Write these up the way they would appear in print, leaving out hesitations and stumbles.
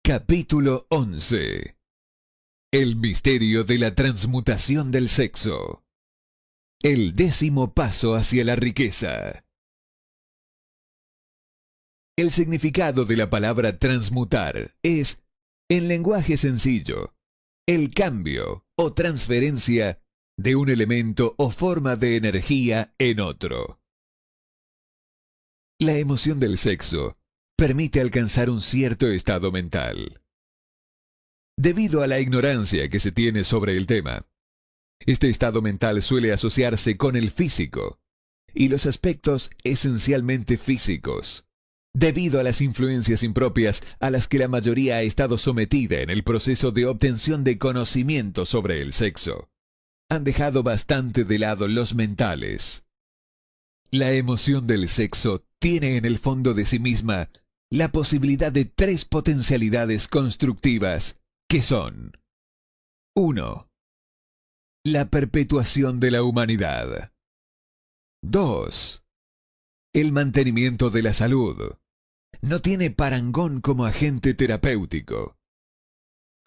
Capítulo 11. El misterio de la transmutación del sexo. El 10º paso hacia la riqueza. El significado de la palabra transmutar es, en lenguaje sencillo, el cambio o transferencia de un elemento o forma de energía en otro. La emoción del sexo permite alcanzar un cierto estado mental. Debido a la ignorancia que se tiene sobre el tema, este estado mental suele asociarse con el físico y los aspectos esencialmente físicos, debido a las influencias impropias a las que la mayoría ha estado sometida en el proceso de obtención de conocimiento sobre el sexo. Han dejado bastante de lado los mentales. La emoción del sexo tiene en el fondo de sí misma la posibilidad de 3 potencialidades constructivas, que son: 1. La perpetuación de la humanidad. 2. El mantenimiento de la salud. No tiene parangón como agente terapéutico.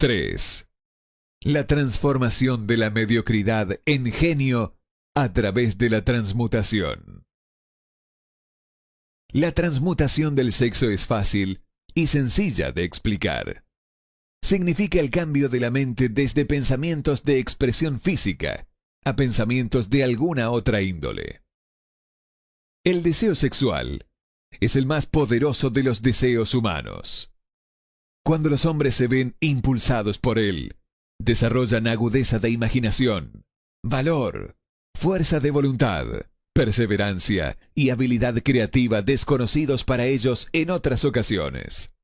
3. La transformación de la mediocridad en genio a través de la transmutación. La transmutación del sexo es fácil y sencilla de explicar. Significa el cambio de la mente desde pensamientos de expresión física a pensamientos de alguna otra índole. El deseo sexual es el más poderoso de los deseos humanos. Cuando los hombres se ven impulsados por él, desarrollan agudeza de imaginación, valor, fuerza de voluntad, perseverancia y habilidad creativa desconocidos para ellos en otras ocasiones.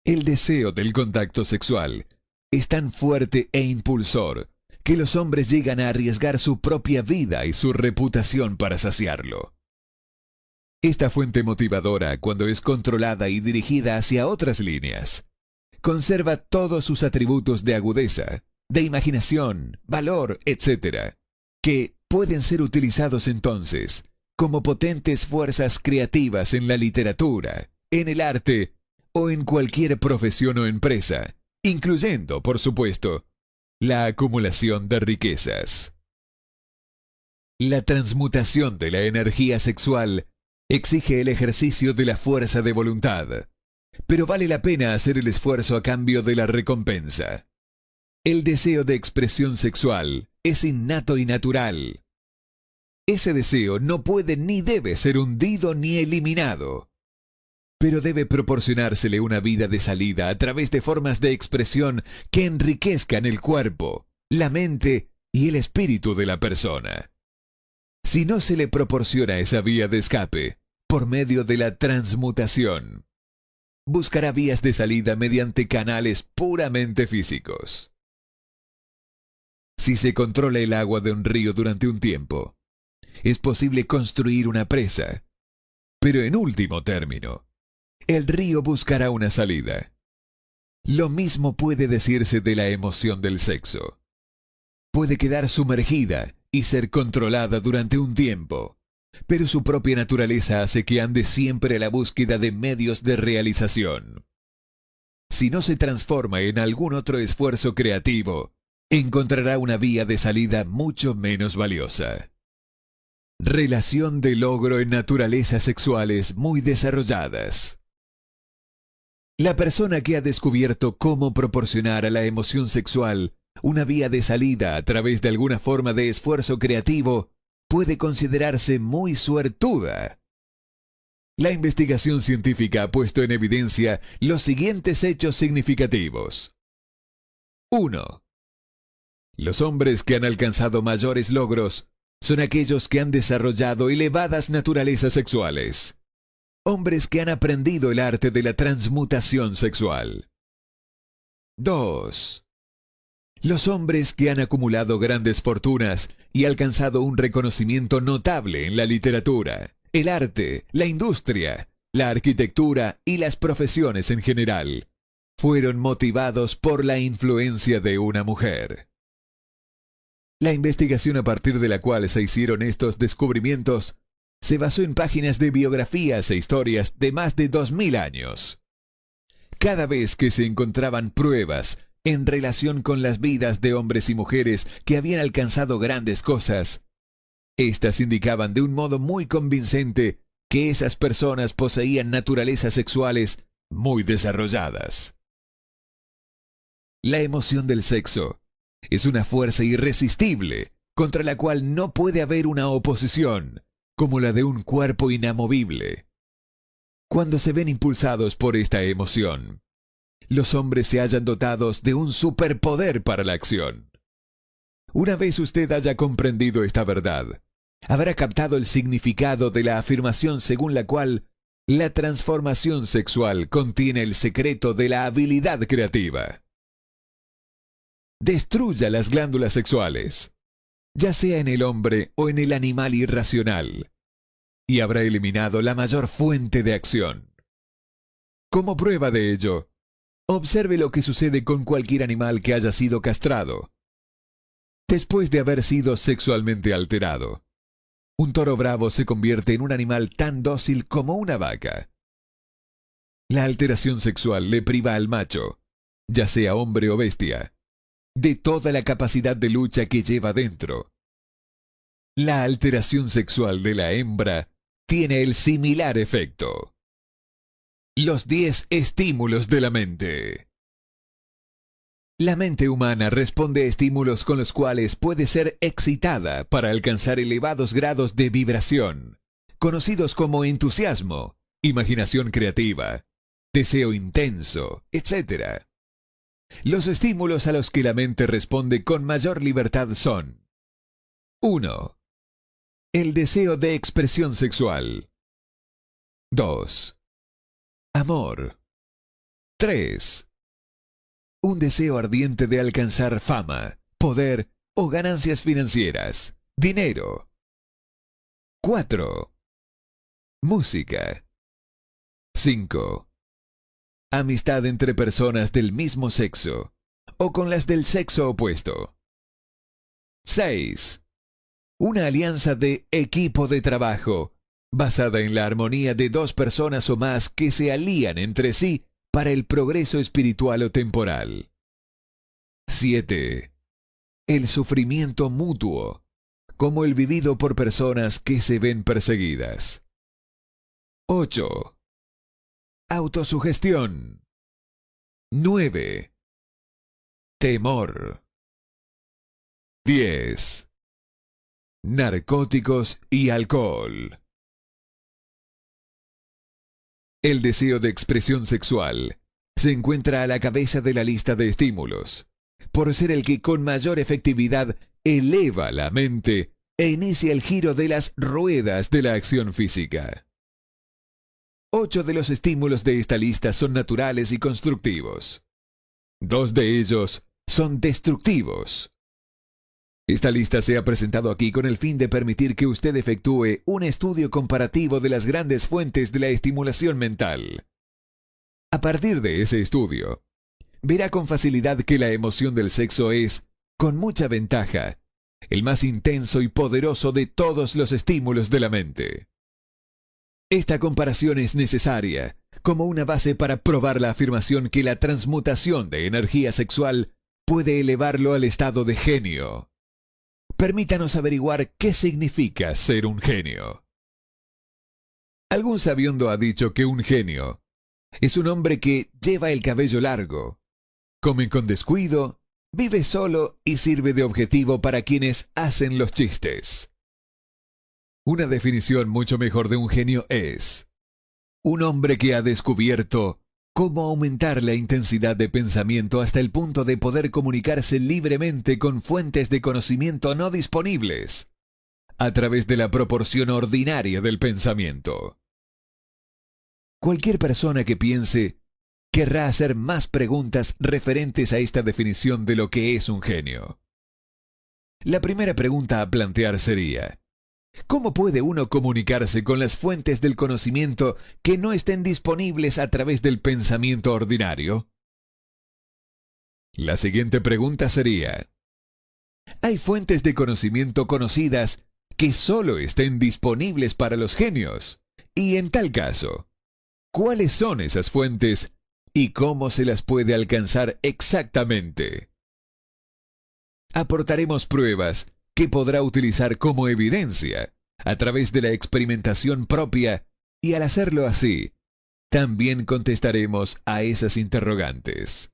El deseo del contacto sexual es tan fuerte e impulsor que los hombres llegan a arriesgar su propia vida y su reputación para saciarlo. Esta fuente motivadora, cuando es controlada y dirigida hacia otras líneas, conserva todos sus atributos de agudeza, de imaginación, valor, etc., que pueden ser utilizados entonces como potentes fuerzas creativas en la literatura, en el arte o en cualquier profesión o empresa, incluyendo, por supuesto, la acumulación de riquezas. La transmutación de la energía sexual exige el ejercicio de la fuerza de voluntad, pero vale la pena hacer el esfuerzo a cambio de la recompensa. El deseo de expresión sexual es innato y natural. Ese deseo no puede ni debe ser hundido ni eliminado, pero debe proporcionársele una vida de salida a través de formas de expresión que enriquezcan el cuerpo, la mente y el espíritu de la persona. Si no se le proporciona esa vía de escape por medio de la transmutación, buscará vías de salida mediante canales puramente físicos. Si se controla el agua de un río durante un tiempo, es posible construir una presa, pero en último término, el río buscará una salida. Lo mismo puede decirse de la emoción del sexo. Puede quedar sumergida y ser controlada durante un tiempo, pero su propia naturaleza hace que ande siempre a la búsqueda de medios de realización. Si no se transforma en algún otro esfuerzo creativo, encontrará una vía de salida mucho menos valiosa. Relación de logro en naturalezas sexuales muy desarrolladas. La persona que ha descubierto cómo proporcionar a la emoción sexual una vía de salida a través de alguna forma de esfuerzo creativo puede considerarse muy suertuda. La investigación científica ha puesto en evidencia los siguientes hechos significativos. 1. Los hombres que han alcanzado mayores logros son aquellos que han desarrollado elevadas naturalezas sexuales. Hombres que han aprendido el arte de la transmutación sexual. 2. Los hombres que han acumulado grandes fortunas y alcanzado un reconocimiento notable en la literatura, el arte, la industria, la arquitectura y las profesiones en general, fueron motivados por la influencia de una mujer. La investigación a partir de la cual se hicieron estos descubrimientos se basó en páginas de biografías e historias de más de 2000 años. cada vez que se encontraban pruebas en relación con las vidas de hombres y mujeres que habían alcanzado grandes cosas, estas indicaban de un modo muy convincente que esas personas poseían naturalezas sexuales muy desarrolladas. La emoción del sexo es una fuerza irresistible contra la cual no puede haber una oposición, como la de un cuerpo inamovible. Cuando se ven impulsados por esta emoción, los hombres se hallan dotados de un superpoder para la acción. Una vez usted haya comprendido esta verdad, habrá captado el significado de la afirmación según la cual la transformación sexual contiene el secreto de la habilidad creativa. Destruya las glándulas sexuales, ya sea en el hombre o en el animal irracional, y habrá eliminado la mayor fuente de acción. Como prueba de ello, observe lo que sucede con cualquier animal que haya sido castrado. Después de haber sido sexualmente alterado, un toro bravo se convierte en un animal tan dócil como una vaca. La alteración sexual le priva al macho, ya sea hombre o bestia, de toda la capacidad de lucha que lleva dentro. La alteración sexual de la hembra tiene el similar efecto. Los 10 estímulos de la mente. La mente humana responde a estímulos con los cuales puede ser excitada para alcanzar elevados grados de vibración, conocidos como entusiasmo, imaginación creativa, deseo intenso, etc. Los estímulos a los que la mente responde con mayor libertad son: 1. El deseo de expresión sexual. 2. Amor. 3. Un deseo ardiente de alcanzar fama, poder o ganancias financieras, dinero. 4. Música. 5. Amistad entre personas del mismo sexo o con las del sexo opuesto. 6. Una alianza de equipo de trabajo basada en la armonía de 2 personas o más que se alían entre sí para el progreso espiritual o temporal. 7. El sufrimiento mutuo, como el vivido por personas que se ven perseguidas. 8. Autosugestión. 9. Temor. 10. Narcóticos y alcohol. El deseo de expresión sexual se encuentra a la cabeza de la lista de estímulos, por ser el que con mayor efectividad eleva la mente e inicia el giro de las ruedas de la acción física. 8 de los estímulos de esta lista son naturales y constructivos. 2 de ellos son destructivos. Esta lista se ha presentado aquí con el fin de permitir que usted efectúe un estudio comparativo de las grandes fuentes de la estimulación mental. A partir de ese estudio, verá con facilidad que la emoción del sexo es, con mucha ventaja, el más intenso y poderoso de todos los estímulos de la mente. Esta comparación es necesaria como una base para probar la afirmación que la transmutación de energía sexual puede elevarlo al estado de genio. Permítanos averiguar qué significa ser un genio. Algún sabiondo ha dicho que un genio es un hombre que lleva el cabello largo, come con descuido, vive solo y sirve de objetivo para quienes hacen los chistes. Una definición mucho mejor de un genio es un hombre que ha descubierto cómo aumentar la intensidad de pensamiento hasta el punto de poder comunicarse libremente con fuentes de conocimiento no disponibles, a través de la proporción ordinaria del pensamiento. Cualquier persona que piense querrá hacer más preguntas referentes a esta definición de lo que es un genio. La primera pregunta a plantear sería: ¿cómo puede uno comunicarse con las fuentes del conocimiento que no estén disponibles a través del pensamiento ordinario? La siguiente pregunta sería: ¿hay fuentes de conocimiento conocidas que solo estén disponibles para los genios? Y en tal caso, ¿cuáles son esas fuentes y cómo se las puede alcanzar exactamente. Aportaremos pruebas que podrá utilizar como evidencia a través de la experimentación propia y al hacerlo así, también contestaremos a esas interrogantes.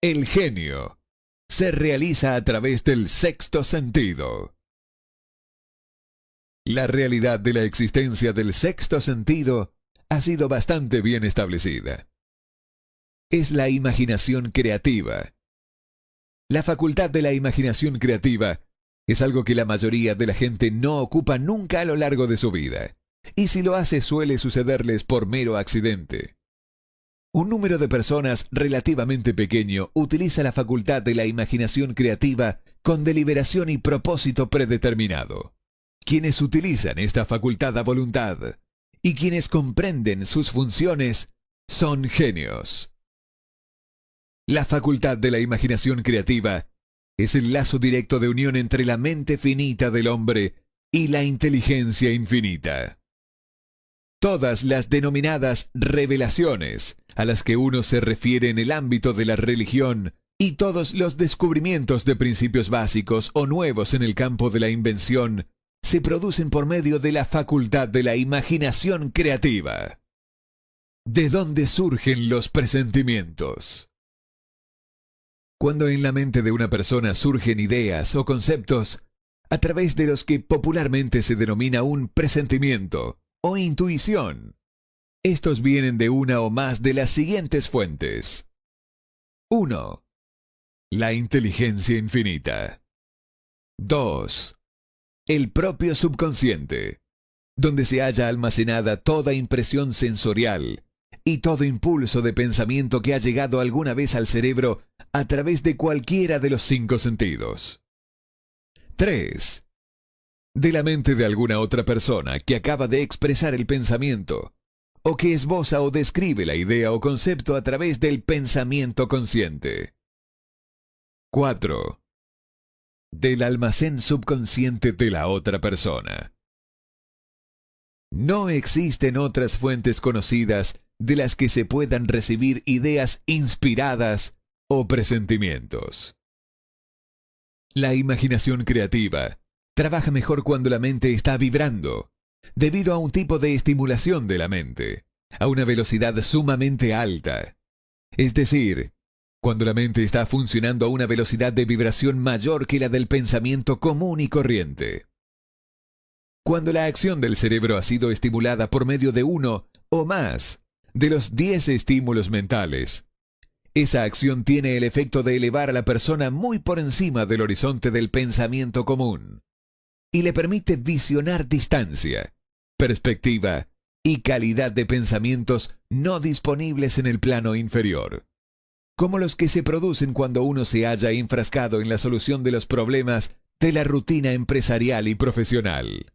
El genio se realiza a través del sexto sentido. La realidad de la existencia del sexto sentido ha sido bastante bien establecida. Es la imaginación creativa. La facultad de la imaginación creativa es algo que la mayoría de la gente no ocupa nunca a lo largo de su vida, y si lo hace suele sucederles por mero accidente. Un número de personas relativamente pequeño utiliza la facultad de la imaginación creativa con deliberación y propósito predeterminado. Quienes utilizan esta facultad a voluntad y quienes comprenden sus funciones son genios. La facultad de la imaginación creativa es el lazo directo de unión entre la mente finita del hombre y la inteligencia infinita. Todas las denominadas revelaciones a las que uno se refiere en el ámbito de la religión y todos los descubrimientos de principios básicos o nuevos en el campo de la invención se producen por medio de la facultad de la imaginación creativa. ¿De dónde surgen los presentimientos? Cuando en la mente de una persona surgen ideas o conceptos a través de los que popularmente se denomina un presentimiento o intuición, estos vienen de una o más de las siguientes fuentes. 1. La inteligencia infinita. 2. El propio subconsciente, donde se halla almacenada toda impresión sensorial y todo impulso de pensamiento que ha llegado alguna vez al cerebro a través de cualquiera de los 5 sentidos. 3. De la mente de alguna otra persona que acaba de expresar el pensamiento, o que esboza o describe la idea o concepto a través del pensamiento consciente. 4. Del almacén subconsciente de la otra persona. No existen otras fuentes conocidas de las que se puedan recibir ideas inspiradas o presentimientos. La imaginación creativa trabaja mejor cuando la mente está vibrando, debido a un tipo de estimulación de la mente, a una velocidad sumamente alta. Es decir, cuando la mente está funcionando a una velocidad de vibración mayor que la del pensamiento común y corriente. Cuando la acción del cerebro ha sido estimulada por medio de uno o más de los 10 estímulos mentales, esa acción tiene el efecto de elevar a la persona muy por encima del horizonte del pensamiento común y le permite visionar distancia, perspectiva y calidad de pensamientos no disponibles en el plano inferior, como los que se producen cuando uno se halla enfrascado en la solución de los problemas de la rutina empresarial y profesional.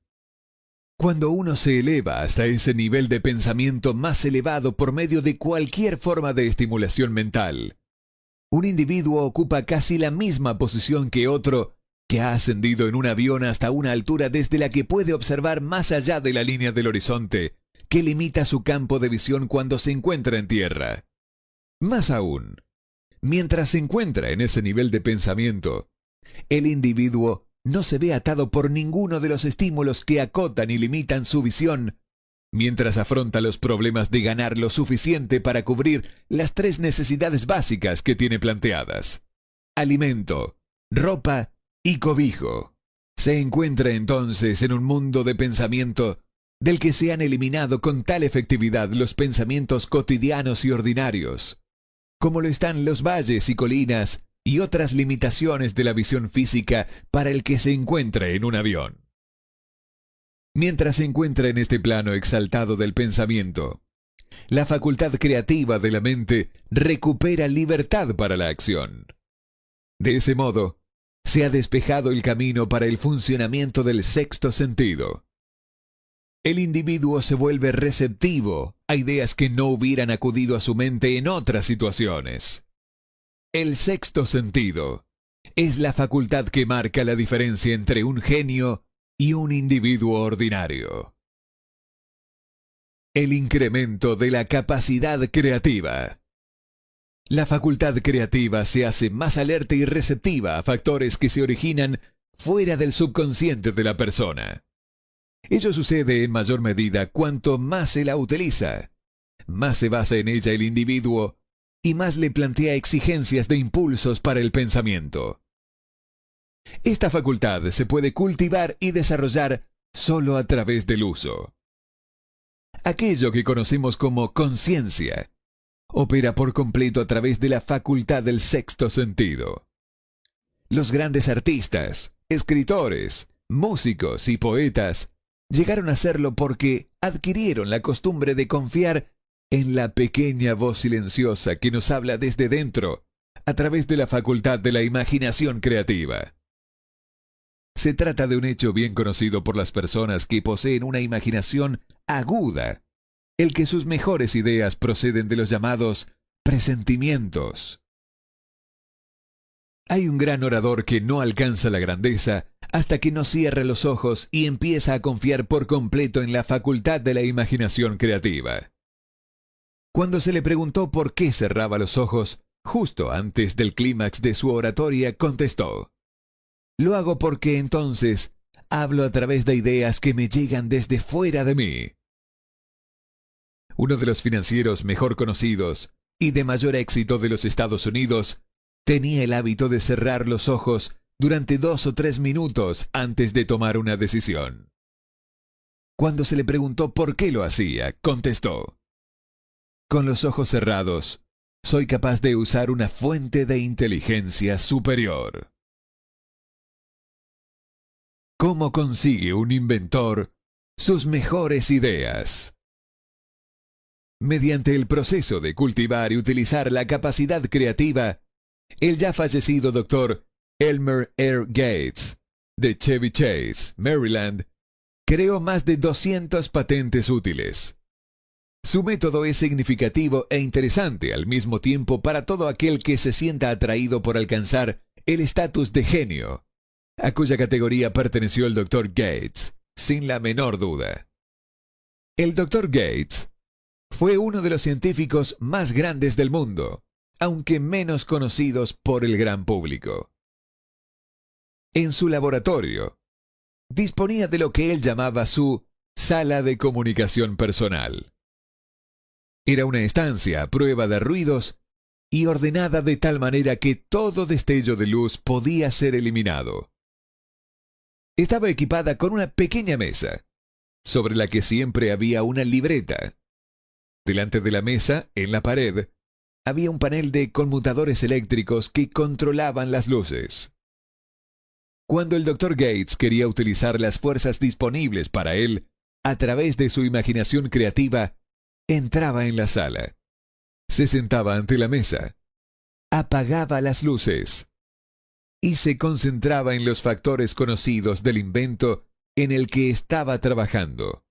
Cuando uno se eleva hasta ese nivel de pensamiento más elevado por medio de cualquier forma de estimulación mental, un individuo ocupa casi la misma posición que otro que ha ascendido en un avión hasta una altura desde la que puede observar más allá de la línea del horizonte, que limita su campo de visión cuando se encuentra en tierra. Más aún, mientras se encuentra en ese nivel de pensamiento, el individuo no se ve atado por ninguno de los estímulos que acotan y limitan su visión, mientras afronta los problemas de ganar lo suficiente para cubrir las 3 necesidades básicas que tiene planteadas: alimento, ropa y cobijo. Se encuentra entonces en un mundo de pensamiento del que se han eliminado con tal efectividad los pensamientos cotidianos y ordinarios, como lo están los valles y colinas y otras limitaciones de la visión física para el que se encuentra en un avión. Mientras se encuentra en este plano exaltado del pensamiento, la facultad creativa de la mente recupera libertad para la acción. De ese modo, se ha despejado el camino para el funcionamiento del sexto sentido. El individuo se vuelve receptivo a ideas que no hubieran acudido a su mente en otras situaciones. El sexto sentido es la facultad que marca la diferencia entre un genio y un individuo ordinario. el incremento de la capacidad creativa. La facultad creativa se hace más alerta y receptiva a factores que se originan fuera del subconsciente de la persona. Ello sucede en mayor medida cuanto más se la utiliza, más se basa en ella el individuo y más le plantea exigencias de impulsos para el pensamiento. Esta facultad se puede cultivar y desarrollar solo a través del uso. Aquello que conocemos como conciencia opera por completo a través de la facultad del sexto sentido. Los grandes artistas, escritores, músicos y poetas llegaron a hacerlo porque adquirieron la costumbre de confiar en la pequeña voz silenciosa que nos habla desde dentro a través de la facultad de la imaginación creativa. Se trata de un hecho bien conocido por las personas que poseen una imaginación aguda, el que sus mejores ideas proceden de los llamados presentimientos. Hay un gran orador que no alcanza la grandeza hasta que no cierra los ojos y empieza a confiar por completo en la facultad de la imaginación creativa. Cuando se le preguntó por qué cerraba los ojos justo antes del clímax de su oratoria, contestó: «Lo hago porque entonces hablo a través de ideas que me llegan desde fuera de mí». Uno de los financieros mejor conocidos y de mayor éxito de los Estados Unidos tenía el hábito de cerrar los ojos durante 2 o 3 minutos antes de tomar una decisión. Cuando se le preguntó por qué lo hacía, contestó: «Con los ojos cerrados, soy capaz de usar una fuente de inteligencia superior». ¿Cómo consigue un inventor sus mejores ideas? Mediante el proceso de cultivar y utilizar la capacidad creativa, el ya fallecido Dr. Elmer R. Gates, de Chevy Chase, Maryland, creó más de 200 patentes útiles. Su método es significativo e interesante al mismo tiempo para todo aquel que se sienta atraído por alcanzar el estatus de genio, a cuya categoría perteneció el Dr. Gates, sin la menor duda. El Dr. Gates fue uno de los científicos más grandes del mundo, aunque menos conocidos por el gran público. En su laboratorio, disponía de lo que él llamaba su sala de comunicación personal. Era una estancia a prueba de ruidos y ordenada de tal manera que todo destello de luz podía ser eliminado. Estaba equipada con una pequeña mesa, sobre la que siempre había una libreta. Delante de la mesa, en la pared, había un panel de conmutadores eléctricos que controlaban las luces. Cuando el Dr. Gates quería utilizar las fuerzas disponibles para él, a través de su imaginación creativa, entraba en la sala, se sentaba ante la mesa, apagaba las luces y se concentraba en los factores conocidos del invento en el que estaba trabajando.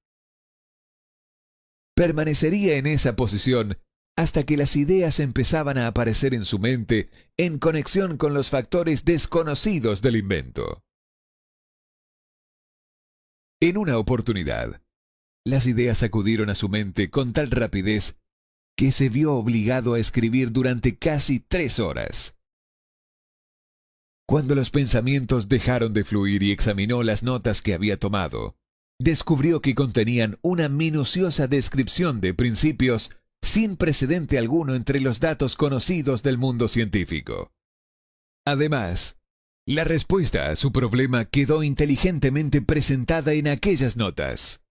Permanecería en esa posición hasta que las ideas empezaban a aparecer en su mente en conexión con los factores desconocidos del invento. En una oportunidad, las ideas acudieron a su mente con tal rapidez que se vio obligado a escribir durante casi 3 horas. Cuando los pensamientos dejaron de fluir y examinó las notas que había tomado, descubrió que contenían una minuciosa descripción de principios sin precedente alguno entre los datos conocidos del mundo científico. Además, la respuesta a su problema quedó inteligentemente presentada en aquellas notas.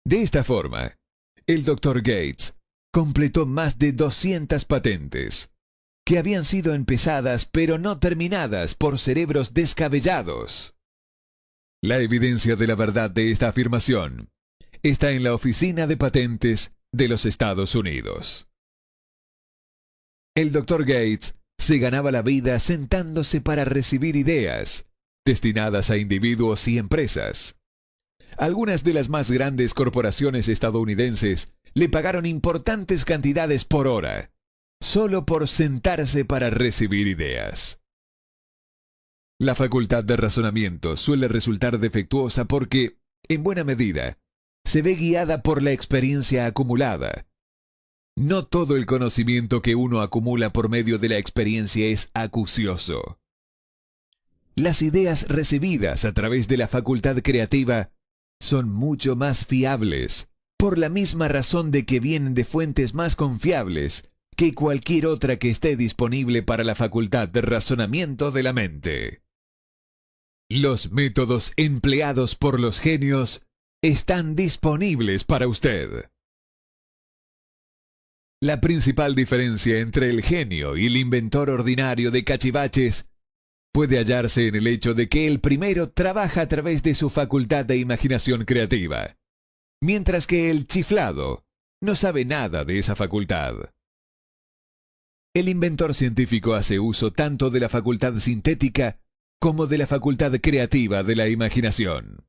De esta forma, el Dr. Gates completó más de 200 patentes, que habían sido empezadas pero no terminadas por cerebros descabellados. La evidencia de la verdad de esta afirmación está en la Oficina de Patentes de los Estados Unidos. El Dr. Gates se ganaba la vida sentándose para recibir ideas destinadas a individuos y empresas. Algunas de las más grandes corporaciones estadounidenses le pagaron importantes cantidades por hora, solo por sentarse para recibir ideas. La facultad de razonamiento suele resultar defectuosa porque, en buena medida, se ve guiada por la experiencia acumulada. No todo el conocimiento que uno acumula por medio de la experiencia es acucioso. Las ideas recibidas a través de la facultad creativa son mucho más fiables, por la misma razón de que vienen de fuentes más confiables que cualquier otra que esté disponible para la facultad de razonamiento de la mente. Los métodos empleados por los genios están disponibles para usted. La principal diferencia entre el genio y el inventor ordinario de cachivaches puede hallarse en el hecho de que el primero trabaja a través de su facultad de imaginación creativa, mientras que el chiflado no sabe nada de esa facultad. El inventor científico hace uso tanto de la facultad sintética como de la facultad creativa de la imaginación.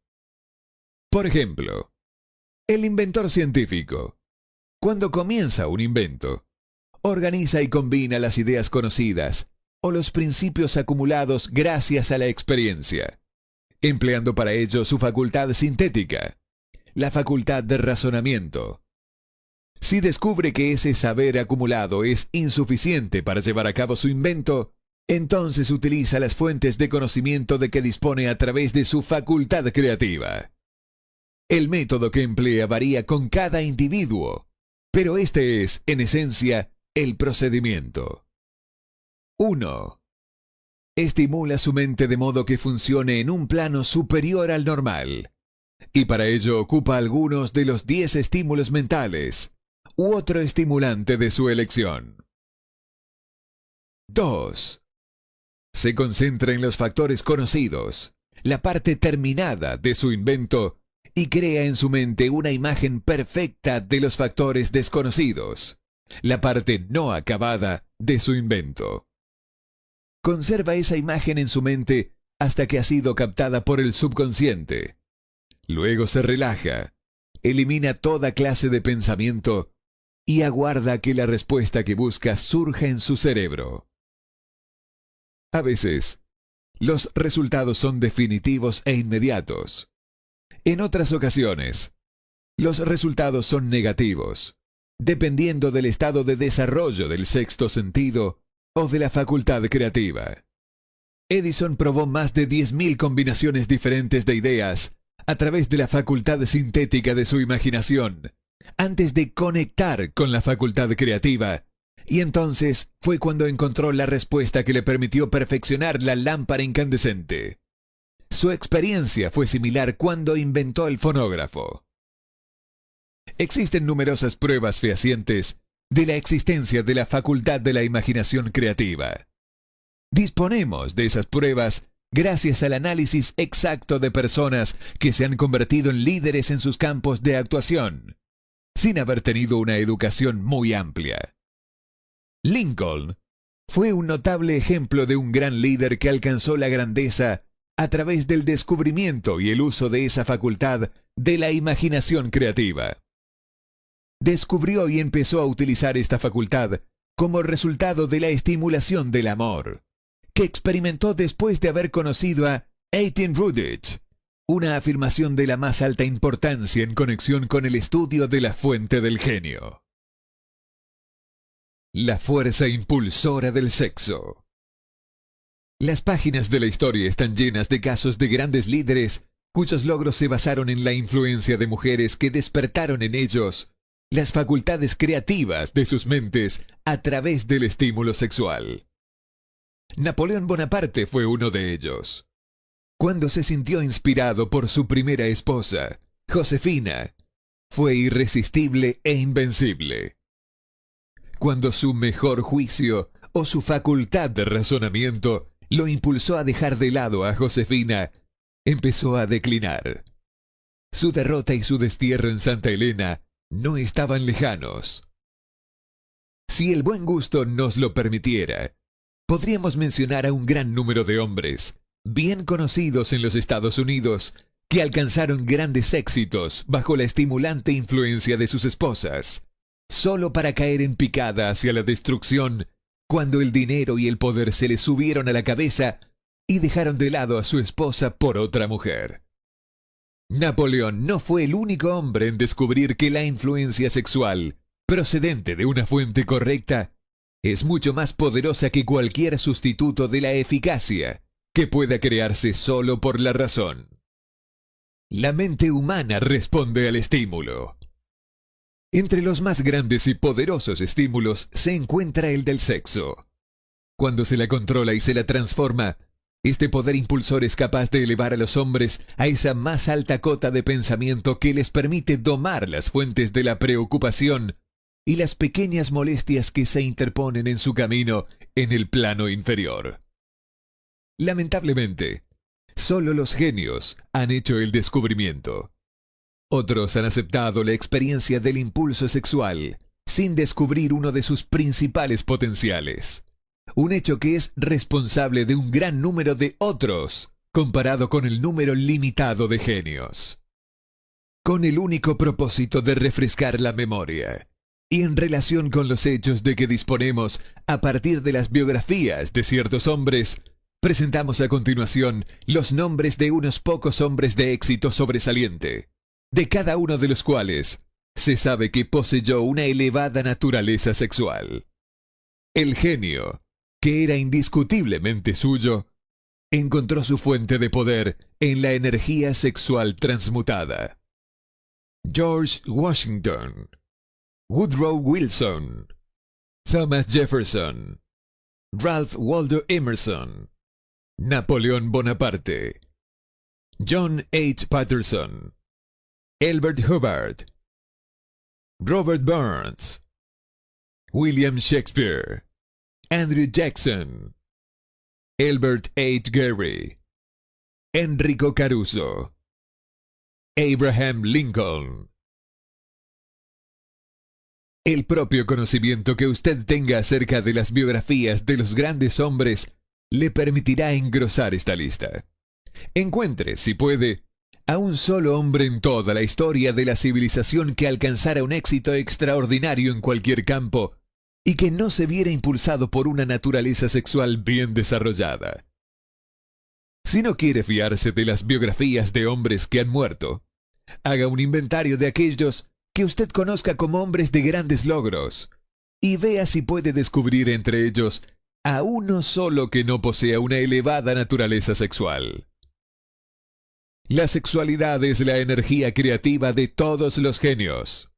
Por ejemplo, el inventor científico, cuando comienza un invento, organiza y combina las ideas conocidas o los principios acumulados gracias a la experiencia, empleando para ello su facultad sintética, la facultad de razonamiento. Si descubre que ese saber acumulado es insuficiente para llevar a cabo su invento, entonces utiliza las fuentes de conocimiento de que dispone a través de su facultad creativa. El método que emplea varía con cada individuo, pero este es, en esencia, el procedimiento. 1. Estimula su mente de modo que funcione en un plano superior al normal, y para ello ocupa algunos de los 10 estímulos mentales u otro estimulante de su elección. 2. Se concentra en los factores conocidos, la parte terminada de su invento, y crea en su mente una imagen perfecta de los factores desconocidos, la parte no acabada de su invento. Conserva esa imagen en su mente hasta que ha sido captada por el subconsciente. Luego se relaja, elimina toda clase de pensamiento y aguarda que la respuesta que busca surja en su cerebro. A veces, los resultados son definitivos e inmediatos. En otras ocasiones, los resultados son negativos, dependiendo del estado de desarrollo del sexto sentido o de la facultad creativa. Edison probó más de 10.000 combinaciones diferentes de ideas a través de la facultad sintética de su imaginación, antes de conectar con la facultad creativa, y entonces fue cuando encontró la respuesta que le permitió perfeccionar la lámpara incandescente. Su experiencia fue similar cuando inventó el fonógrafo. Existen numerosas pruebas fehacientes de la existencia de la facultad de la imaginación creativa. Disponemos de esas pruebas gracias al análisis exacto de personas que se han convertido en líderes en sus campos de actuación, sin haber tenido una educación muy amplia. Lincoln fue un notable ejemplo de un gran líder que alcanzó la grandeza a través del descubrimiento y el uso de esa facultad de la imaginación creativa. Descubrió y empezó a utilizar esta facultad como resultado de la estimulación del amor, que experimentó después de haber conocido a Etienne Rudich, una afirmación de la más alta importancia en conexión con el estudio de la fuente del genio. La fuerza impulsora del sexo. Las páginas de la historia están llenas de casos de grandes líderes cuyos logros se basaron en la influencia de mujeres que despertaron en ellos las facultades creativas de sus mentes a través del estímulo sexual. Napoleón Bonaparte fue uno de ellos. Cuando se sintió inspirado por su primera esposa, Josefina, fue irresistible e invencible. Cuando su mejor juicio o su facultad de razonamiento lo impulsó a dejar de lado a Josefina, empezó a declinar. Su derrota y su destierro en Santa Elena no estaban lejanos. Si el buen gusto nos lo permitiera, podríamos mencionar a un gran número de hombres, bien conocidos en los Estados Unidos, que alcanzaron grandes éxitos bajo la estimulante influencia de sus esposas, solo para caer en picada hacia la destrucción cuando el dinero y el poder se les subieron a la cabeza y dejaron de lado a su esposa por otra mujer. Napoleón no fue el único hombre en descubrir que la influencia sexual, procedente de una fuente correcta, es mucho más poderosa que cualquier sustituto de la eficacia que pueda crearse solo por la razón. La mente humana responde al estímulo. Entre los más grandes y poderosos estímulos se encuentra el del sexo. Cuando se la controla y se la transforma, este poder impulsor es capaz de elevar a los hombres a esa más alta cota de pensamiento que les permite domar las fuentes de la preocupación y las pequeñas molestias que se interponen en su camino en el plano inferior. Lamentablemente, solo los genios han hecho el descubrimiento. Otros han aceptado la experiencia del impulso sexual sin descubrir uno de sus principales potenciales. Un hecho que es responsable de un gran número de otros, comparado con el número limitado de genios. Con el único propósito de refrescar la memoria, y en relación con los hechos de que disponemos a partir de las biografías de ciertos hombres, presentamos a continuación los nombres de unos pocos hombres de éxito sobresaliente, de cada uno de los cuales se sabe que poseyó una elevada naturaleza sexual. El genio, que era indiscutiblemente suyo, encontró su fuente de poder en la energía sexual transmutada. George Washington, Woodrow Wilson, Thomas Jefferson, Ralph Waldo Emerson, Napoleón Bonaparte, John H. Patterson, Elbert Hubbard, Robert Burns, William Shakespeare, Andrew Jackson, Albert H. Gary, Enrico Caruso, Abraham Lincoln. El propio conocimiento que usted tenga acerca de las biografías de los grandes hombres le permitirá engrosar esta lista. Encuentre, si puede, a un solo hombre en toda la historia de la civilización que alcanzara un éxito extraordinario en cualquier campo y que no se viera impulsado por una naturaleza sexual bien desarrollada. Si no quiere fiarse de las biografías de hombres que han muerto, haga un inventario de aquellos que usted conozca como hombres de grandes logros y vea si puede descubrir entre ellos a uno solo que no posea una elevada naturaleza sexual. La sexualidad es la energía creativa de todos los genios.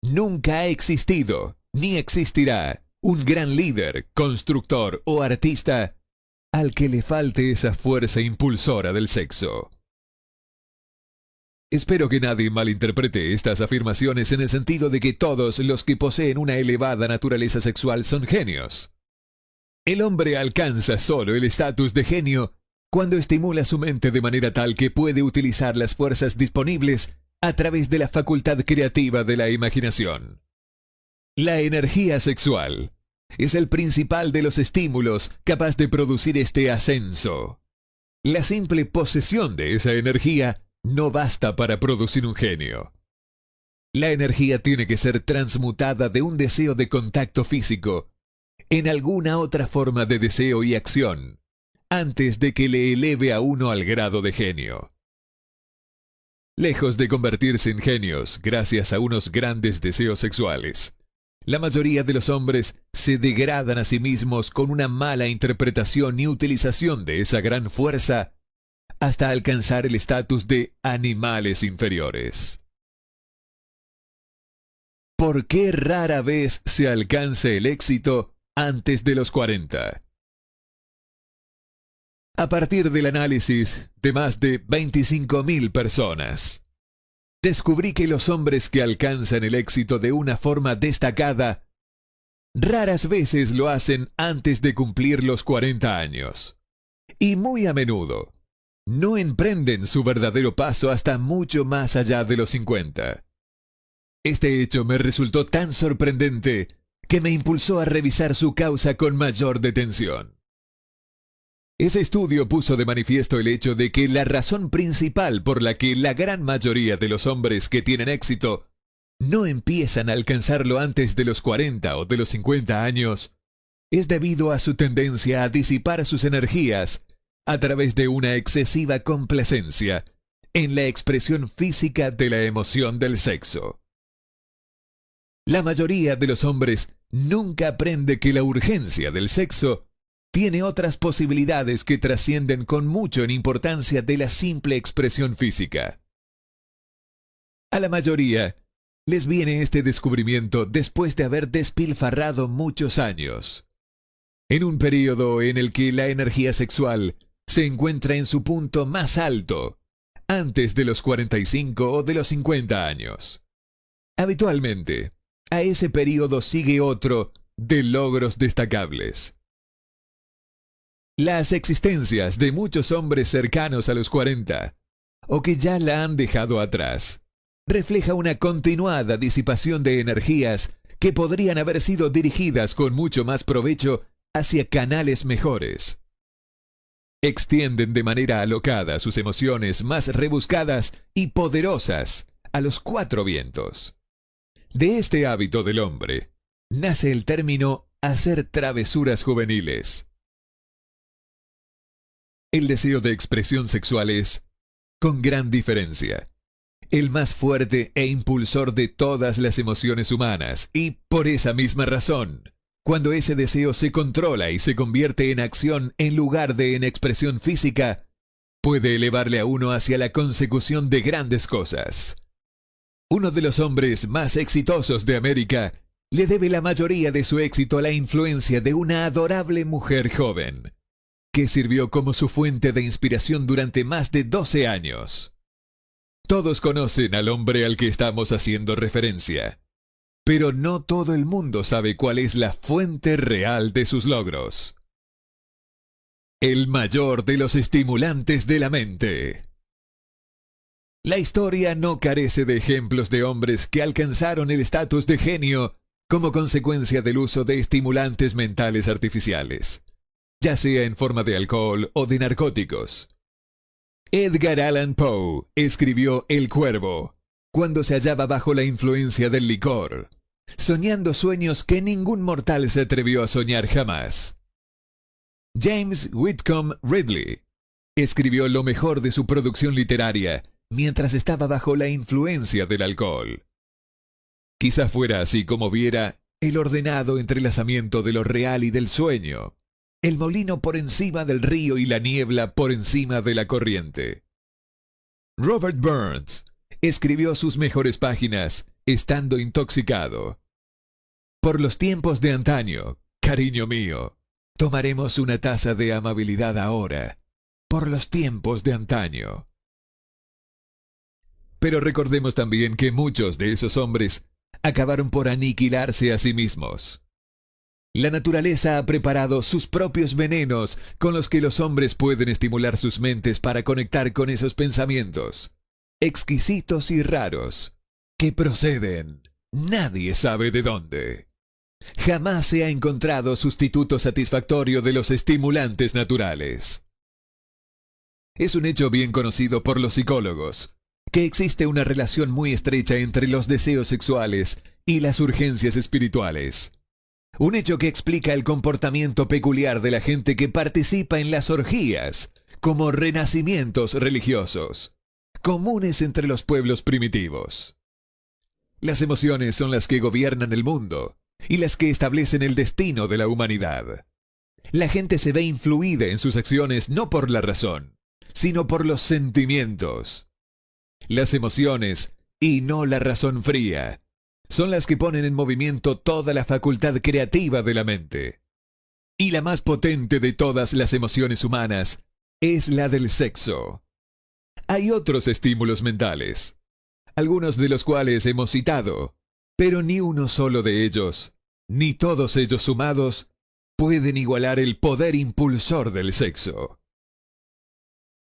Nunca ha existido ni existirá un gran líder, constructor o artista al que le falte esa fuerza impulsora del sexo. Espero que nadie malinterprete estas afirmaciones en el sentido de que todos los que poseen una elevada naturaleza sexual son genios. El hombre alcanza solo el estatus de genio cuando estimula su mente de manera tal que puede utilizar las fuerzas disponibles a través de la facultad creativa de la imaginación. La energía sexual es el principal de los estímulos capaz de producir este ascenso. La simple posesión de esa energía no basta para producir un genio. La energía tiene que ser transmutada de un deseo de contacto físico en alguna otra forma de deseo y acción, antes de que le eleve a uno al grado de genio. Lejos de convertirse en genios gracias a unos grandes deseos sexuales, la mayoría de los hombres se degradan a sí mismos con una mala interpretación y utilización de esa gran fuerza hasta alcanzar el estatus de animales inferiores. ¿Por qué rara vez se alcanza el éxito antes de los 40? A partir del análisis de más de 25.000 personas, descubrí que los hombres que alcanzan el éxito de una forma destacada raras veces lo hacen antes de cumplir los 40 años. Y muy a menudo, no emprenden su verdadero paso hasta mucho más allá de los 50. Este hecho me resultó tan sorprendente que me impulsó a revisar su causa con mayor detención. Ese estudio puso de manifiesto el hecho de que la razón principal por la que la gran mayoría de los hombres que tienen éxito no empiezan a alcanzarlo antes de los 40 o de los 50 años es debido a su tendencia a disipar sus energías a través de una excesiva complacencia en la expresión física de la emoción del sexo. La mayoría de los hombres nunca aprende que la urgencia del sexo tiene otras posibilidades que trascienden con mucho en importancia de la simple expresión física. A la mayoría les viene este descubrimiento después de haber despilfarrado muchos años, en un periodo en el que la energía sexual se encuentra en su punto más alto, antes de los 45 o de los 50 años. Habitualmente, a ese periodo sigue otro de logros destacables. Las existencias de muchos hombres cercanos a los 40, o que ya la han dejado atrás, refleja una continuada disipación de energías que podrían haber sido dirigidas con mucho más provecho hacia canales mejores. Extienden de manera alocada sus emociones más rebuscadas y poderosas a los cuatro vientos. De este hábito del hombre nace el término hacer travesuras juveniles. El deseo de expresión sexual es, con gran diferencia, el más fuerte e impulsor de todas las emociones humanas, y por esa misma razón, cuando ese deseo se controla y se convierte en acción en lugar de en expresión física, puede elevarle a uno hacia la consecución de grandes cosas. Uno de los hombres más exitosos de América le debe la mayoría de su éxito a la influencia de una adorable mujer joven, que sirvió como su fuente de inspiración durante más de 12 años. Todos conocen al hombre al que estamos haciendo referencia, pero no todo el mundo sabe cuál es la fuente real de sus logros. El mayor de los estimulantes de la mente. La historia no carece de ejemplos de hombres que alcanzaron el estatus de genio como consecuencia del uso de estimulantes mentales artificiales, ya sea en forma de alcohol o de narcóticos. Edgar Allan Poe escribió El Cuervo cuando se hallaba bajo la influencia del licor, soñando sueños que ningún mortal se atrevió a soñar jamás. James Whitcomb Ridley escribió lo mejor de su producción literaria mientras estaba bajo la influencia del alcohol. Quizá fuera así como viera el ordenado entrelazamiento de lo real y del sueño, el molino por encima del río y la niebla por encima de la corriente. Robert Burns escribió sus mejores páginas estando intoxicado. Por los tiempos de antaño, cariño mío, tomaremos una taza de amabilidad ahora, por los tiempos de antaño. Pero recordemos también que muchos de esos hombres acabaron por aniquilarse a sí mismos. La naturaleza ha preparado sus propios venenos con los que los hombres pueden estimular sus mentes para conectar con esos pensamientos, exquisitos y raros, que proceden, nadie sabe de dónde. Jamás se ha encontrado sustituto satisfactorio de los estimulantes naturales. Es un hecho bien conocido por los psicólogos que existe una relación muy estrecha entre los deseos sexuales y las urgencias espirituales. Un hecho que explica el comportamiento peculiar de la gente que participa en las orgías como renacimientos religiosos, comunes entre los pueblos primitivos. Las emociones son las que gobiernan el mundo y las que establecen el destino de la humanidad. La gente se ve influida en sus acciones no por la razón, sino por los sentimientos. Las emociones, y no la razón fría, son las que ponen en movimiento toda la facultad creativa de la mente. Y la más potente de todas las emociones humanas es la del sexo. Hay otros estímulos mentales, algunos de los cuales hemos citado, pero ni uno solo de ellos, ni todos ellos sumados, pueden igualar el poder impulsor del sexo.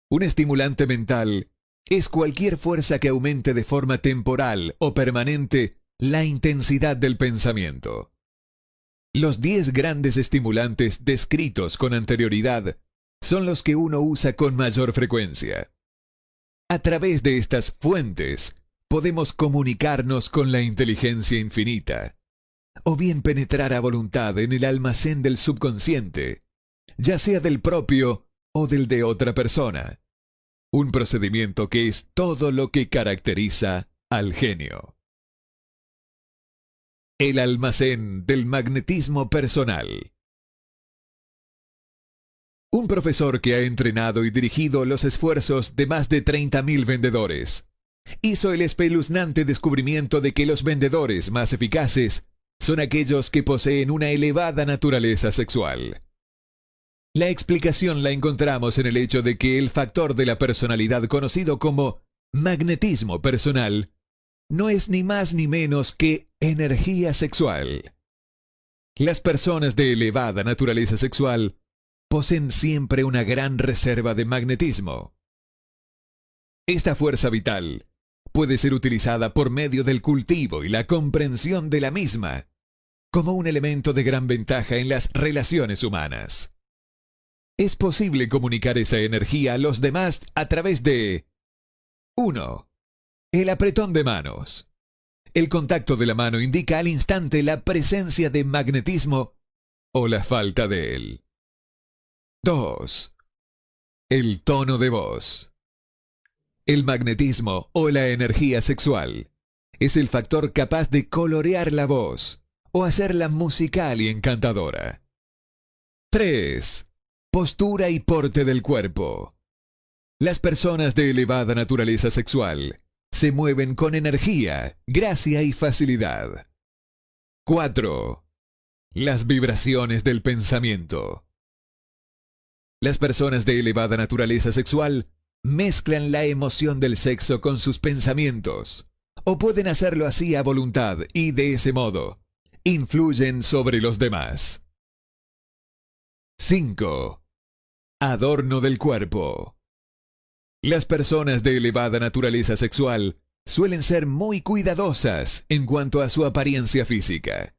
Un estimulante mental es cualquier fuerza que aumente de forma temporal o permanente la intensidad del pensamiento. Los 10 grandes estimulantes descritos con anterioridad son los que uno usa con mayor frecuencia. A través de estas fuentes podemos comunicarnos con la inteligencia infinita, o bien penetrar a voluntad en el almacén del subconsciente, ya sea del propio o del de otra persona. Un procedimiento que es todo lo que caracteriza al genio. El almacén del magnetismo personal. Un profesor que ha entrenado y dirigido los esfuerzos de más de 30.000 vendedores hizo el espeluznante descubrimiento de que los vendedores más eficaces son aquellos que poseen una elevada naturaleza sexual. La explicación la encontramos en el hecho de que el factor de la personalidad conocido como magnetismo personal no es ni más ni menos que energía sexual. Las personas de elevada naturaleza sexual poseen siempre una gran reserva de magnetismo. Esta fuerza vital puede ser utilizada por medio del cultivo y la comprensión de la misma como un elemento de gran ventaja en las relaciones humanas. Es posible comunicar esa energía a los demás a través de 1. El apretón de manos. El contacto de la mano indica al instante la presencia de magnetismo o la falta de él. 2. El tono de voz. El magnetismo o la energía sexual es el factor capaz de colorear la voz o hacerla musical y encantadora. 3. Postura y porte del cuerpo. Las personas de elevada naturaleza sexual se mueven con energía, gracia y facilidad. 4. Las vibraciones del pensamiento. Las personas de elevada naturaleza sexual mezclan la emoción del sexo con sus pensamientos, o pueden hacerlo así a voluntad y de ese modo influyen sobre los demás. 5. Adorno del cuerpo. Las personas de elevada naturaleza sexual suelen ser muy cuidadosas en cuanto a su apariencia física.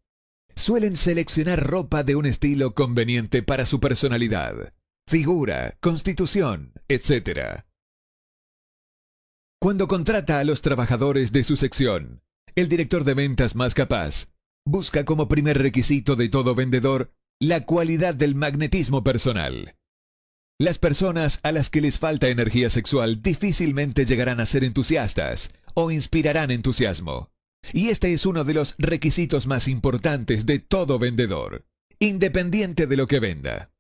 Suelen seleccionar ropa de un estilo conveniente para su personalidad, figura, constitución, etc. Cuando contrata a los trabajadores de su sección, el director de ventas más capaz busca como primer requisito de todo vendedor la cualidad del magnetismo personal. Las personas a las que les falta energía sexual difícilmente llegarán a ser entusiastas o inspirarán entusiasmo. Y este es uno de los requisitos más importantes de todo vendedor, independiente de lo que venda.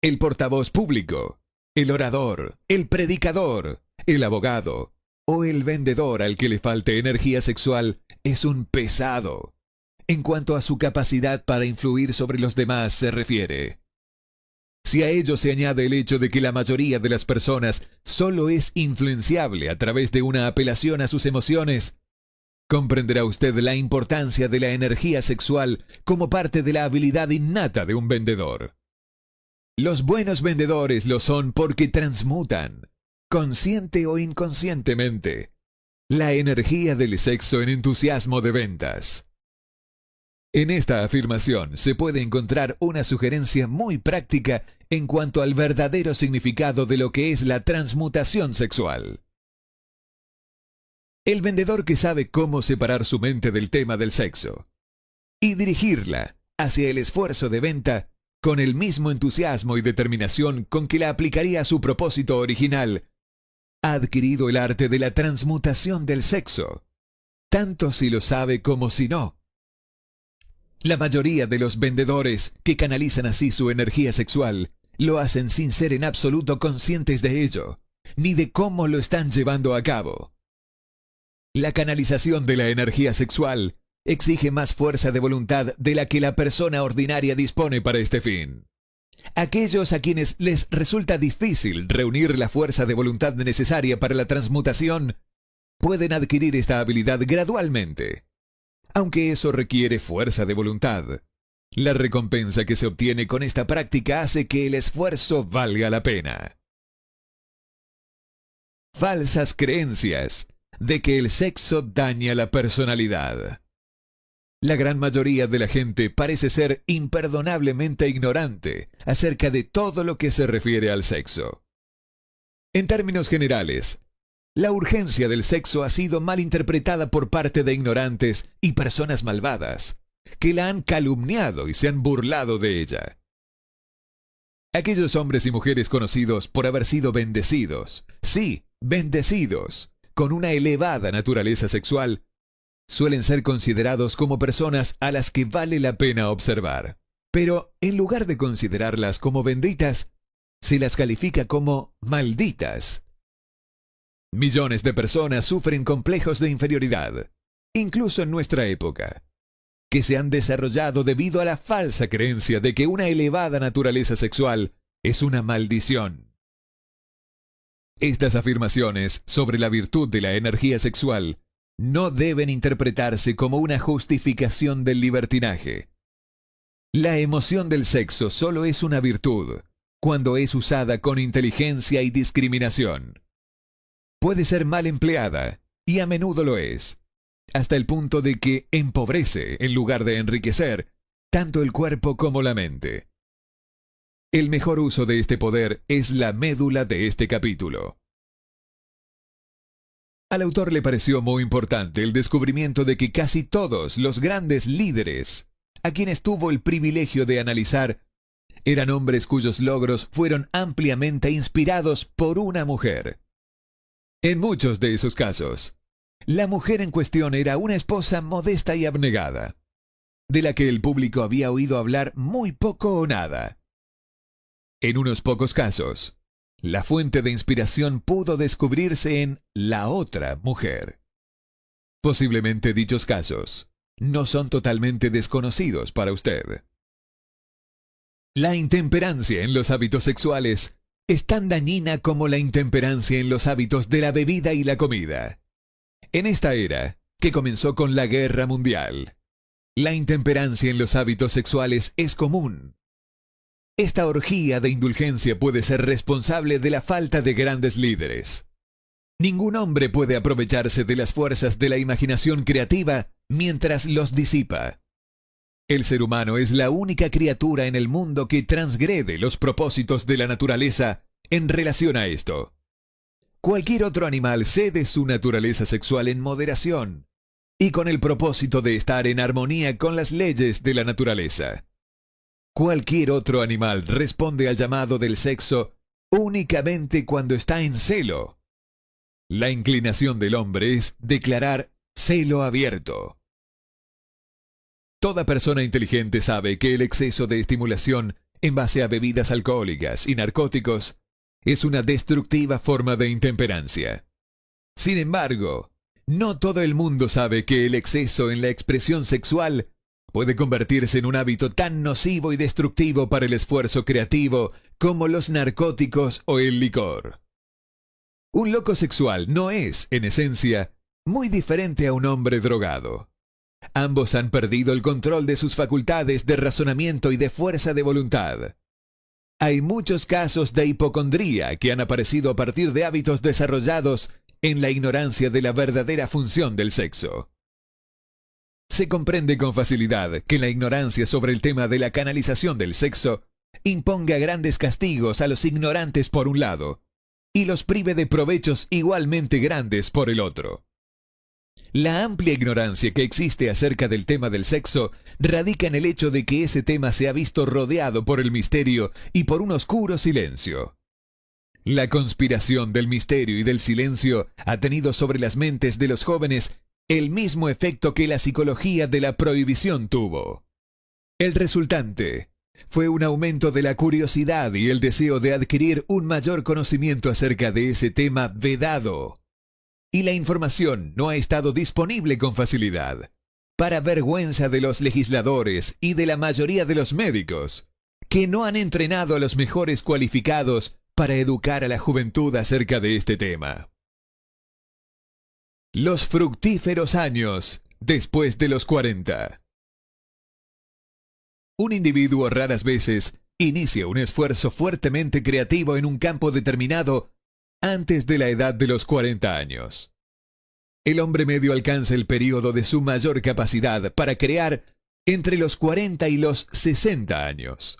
El portavoz público, el orador, el predicador, el abogado o el vendedor al que le falte energía sexual es un pesado, en cuanto a su capacidad para influir sobre los demás se refiere. Si a ello se añade el hecho de que la mayoría de las personas solo es influenciable a través de una apelación a sus emociones, comprenderá usted la importancia de la energía sexual como parte de la habilidad innata de un vendedor. Los buenos vendedores lo son porque transmutan, consciente o inconscientemente, la energía del sexo en entusiasmo de ventas. En esta afirmación se puede encontrar una sugerencia muy práctica en cuanto al verdadero significado de lo que es la transmutación sexual. El vendedor que sabe cómo separar su mente del tema del sexo y dirigirla hacia el esfuerzo de venta con el mismo entusiasmo y determinación con que la aplicaría a su propósito original, ha adquirido el arte de la transmutación del sexo, tanto si lo sabe como si no. La mayoría de los vendedores que canalizan así su energía sexual lo hacen sin ser en absoluto conscientes de ello, ni de cómo lo están llevando a cabo. La canalización de la energía sexual exige más fuerza de voluntad de la que la persona ordinaria dispone para este fin. Aquellos a quienes les resulta difícil reunir la fuerza de voluntad necesaria para la transmutación pueden adquirir esta habilidad gradualmente. Aunque eso requiere fuerza de voluntad, la recompensa que se obtiene con esta práctica hace que el esfuerzo valga la pena. Falsas creencias de que el sexo daña la personalidad. La gran mayoría de la gente parece ser imperdonablemente ignorante acerca de todo lo que se refiere al sexo. En términos generales, la urgencia del sexo ha sido mal interpretada por parte de ignorantes y personas malvadas, que la han calumniado y se han burlado de ella. Aquellos hombres y mujeres conocidos por haber sido bendecidos, sí, bendecidos, con una elevada naturaleza sexual, suelen ser considerados como personas a las que vale la pena observar. Pero en lugar de considerarlas como benditas, se las califica como malditas. Millones de personas sufren complejos de inferioridad, incluso en nuestra época, que se han desarrollado debido a la falsa creencia de que una elevada naturaleza sexual es una maldición. Estas afirmaciones sobre la virtud de la energía sexual no deben interpretarse como una justificación del libertinaje. La emoción del sexo solo es una virtud cuando es usada con inteligencia y discriminación. Puede ser mal empleada, y a menudo lo es, hasta el punto de que empobrece en lugar de enriquecer tanto el cuerpo como la mente. El mejor uso de este poder es la médula de este capítulo. Al autor le pareció muy importante el descubrimiento de que casi todos los grandes líderes a quienes tuvo el privilegio de analizar eran hombres cuyos logros fueron ampliamente inspirados por una mujer. En muchos de esos casos, la mujer en cuestión era una esposa modesta y abnegada, de la que el público había oído hablar muy poco o nada. En unos pocos casos, la fuente de inspiración pudo descubrirse en la otra mujer. Posiblemente dichos casos no son totalmente desconocidos para usted. La intemperancia en los hábitos sexuales es tan dañina como la intemperancia en los hábitos de la bebida y la comida. En esta era, que comenzó con la Guerra Mundial, la intemperancia en los hábitos sexuales es común. Esta orgía de indulgencia puede ser responsable de la falta de grandes líderes. Ningún hombre puede aprovecharse de las fuerzas de la imaginación creativa mientras los disipa. El ser humano es la única criatura en el mundo que transgrede los propósitos de la naturaleza en relación a esto. Cualquier otro animal cede su naturaleza sexual en moderación y con el propósito de estar en armonía con las leyes de la naturaleza. Cualquier otro animal responde al llamado del sexo únicamente cuando está en celo. La inclinación del hombre es declarar celo abierto. Toda persona inteligente sabe que el exceso de estimulación en base a bebidas alcohólicas y narcóticos es una destructiva forma de intemperancia. Sin embargo, no todo el mundo sabe que el exceso en la expresión sexual puede convertirse en un hábito tan nocivo y destructivo para el esfuerzo creativo como los narcóticos o el licor. Un loco sexual no es, en esencia, muy diferente a un hombre drogado. Ambos han perdido el control de sus facultades de razonamiento y de fuerza de voluntad. Hay muchos casos de hipocondría que han aparecido a partir de hábitos desarrollados en la ignorancia de la verdadera función del sexo. Se comprende con facilidad que la ignorancia sobre el tema de la canalización del sexo imponga grandes castigos a los ignorantes por un lado y los prive de provechos igualmente grandes por el otro. La amplia ignorancia que existe acerca del tema del sexo radica en el hecho de que ese tema se ha visto rodeado por el misterio y por un oscuro silencio. La conspiración del misterio y del silencio ha tenido sobre las mentes de los jóvenes el mismo efecto que la psicología de la prohibición tuvo. El resultante fue un aumento de la curiosidad y el deseo de adquirir un mayor conocimiento acerca de ese tema vedado. Y la información no ha estado disponible con facilidad, para vergüenza de los legisladores y de la mayoría de los médicos, que no han entrenado a los mejores cualificados para educar a la juventud acerca de este tema. Los fructíferos años después de los 40. Un individuo raras veces inicia un esfuerzo fuertemente creativo en un campo determinado antes de la edad de los 40 años. El hombre medio alcanza el periodo de su mayor capacidad para crear entre los 40 y los 60 años.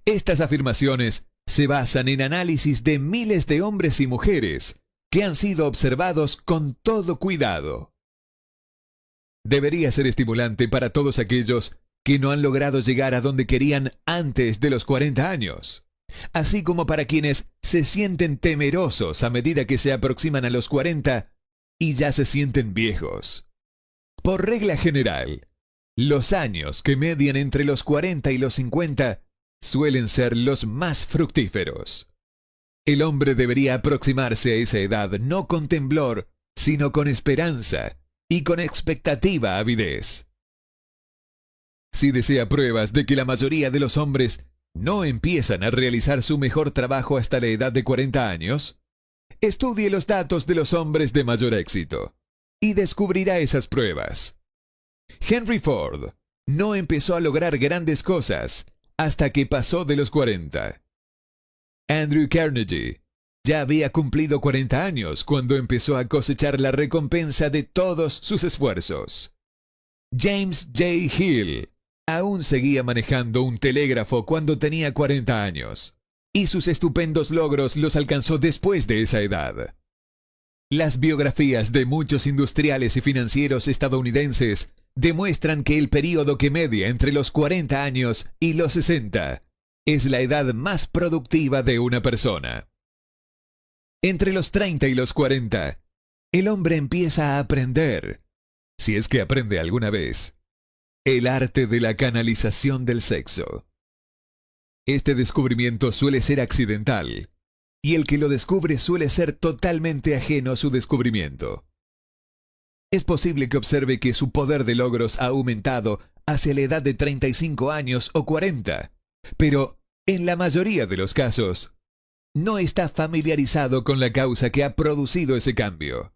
Estas afirmaciones se basan en análisis de miles de hombres y mujeres que han sido observados con todo cuidado. Debería ser estimulante para todos aquellos que no han logrado llegar a donde querían antes de los 40 años. así como para quienes se sienten temerosos a medida que se aproximan a los 40 y ya se sienten viejos. Por regla general, los años que median entre los 40 y los 50 suelen ser los más fructíferos. El hombre debería aproximarse a esa edad no con temblor, sino con esperanza y con expectativa avidez. Si desea pruebas de que la mayoría de los hombres no empiezan a realizar su mejor trabajo hasta la edad de 40 años, estudie los datos de los hombres de mayor éxito y descubrirá esas pruebas. Henry Ford no empezó a lograr grandes cosas hasta que pasó de los 40. Andrew Carnegie ya había cumplido 40 años cuando empezó a cosechar la recompensa de todos sus esfuerzos. James J. Hill aún seguía manejando un telégrafo cuando tenía 40 años, y sus estupendos logros los alcanzó después de esa edad. Las biografías de muchos industriales y financieros estadounidenses demuestran que el período que media entre los 40 años y los 60 es la edad más productiva de una persona. Entre los 30 y los 40, el hombre empieza a aprender, si es que aprende alguna vez, el arte de la canalización del sexo. Este descubrimiento suele ser accidental, y el que lo descubre suele ser totalmente ajeno a su descubrimiento. Es posible que observe que su poder de logros ha aumentado hacia la edad de 35 años o 40, pero en la mayoría de los casos, no está familiarizado con la causa que ha producido ese cambio.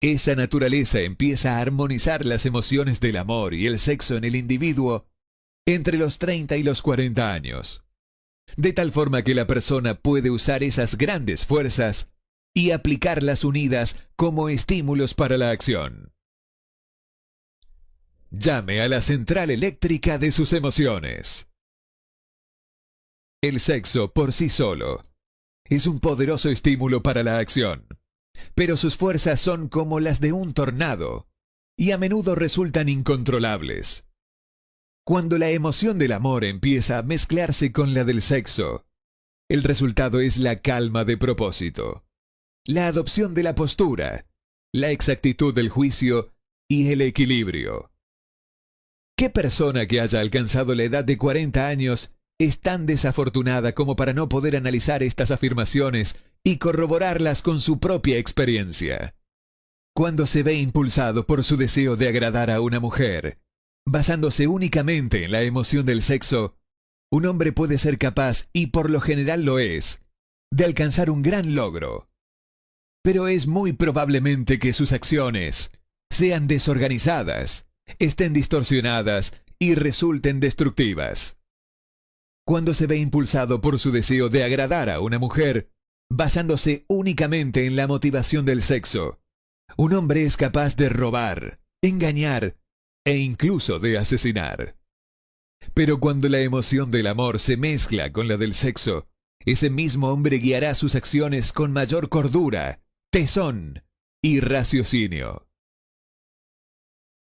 Esa naturaleza empieza a armonizar las emociones del amor y el sexo en el individuo entre los 30 y los 40 años, de tal forma que la persona puede usar esas grandes fuerzas y aplicarlas unidas como estímulos para la acción. Llame a la central eléctrica de sus emociones. El sexo por sí solo es un poderoso estímulo para la acción, pero sus fuerzas son como las de un tornado y a menudo resultan incontrolables. Cuando la emoción del amor empieza a mezclarse con la del sexo, el resultado es la calma de propósito, la adopción de la postura, la exactitud del juicio y el equilibrio. ¿Qué persona que haya alcanzado la edad de 40 años es tan desafortunada como para no poder analizar estas afirmaciones y corroborarlas con su propia experiencia? Cuando se ve impulsado por su deseo de agradar a una mujer, basándose únicamente en la emoción del sexo, un hombre puede ser capaz, y por lo general lo es, de alcanzar un gran logro. Pero es muy probablemente que sus acciones sean desorganizadas, estén distorsionadas y resulten destructivas. Cuando se ve impulsado por su deseo de agradar a una mujer, basándose únicamente en la motivación del sexo, un hombre es capaz de robar, engañar e incluso de asesinar. Pero cuando la emoción del amor se mezcla con la del sexo, ese mismo hombre guiará sus acciones con mayor cordura, tesón y raciocinio.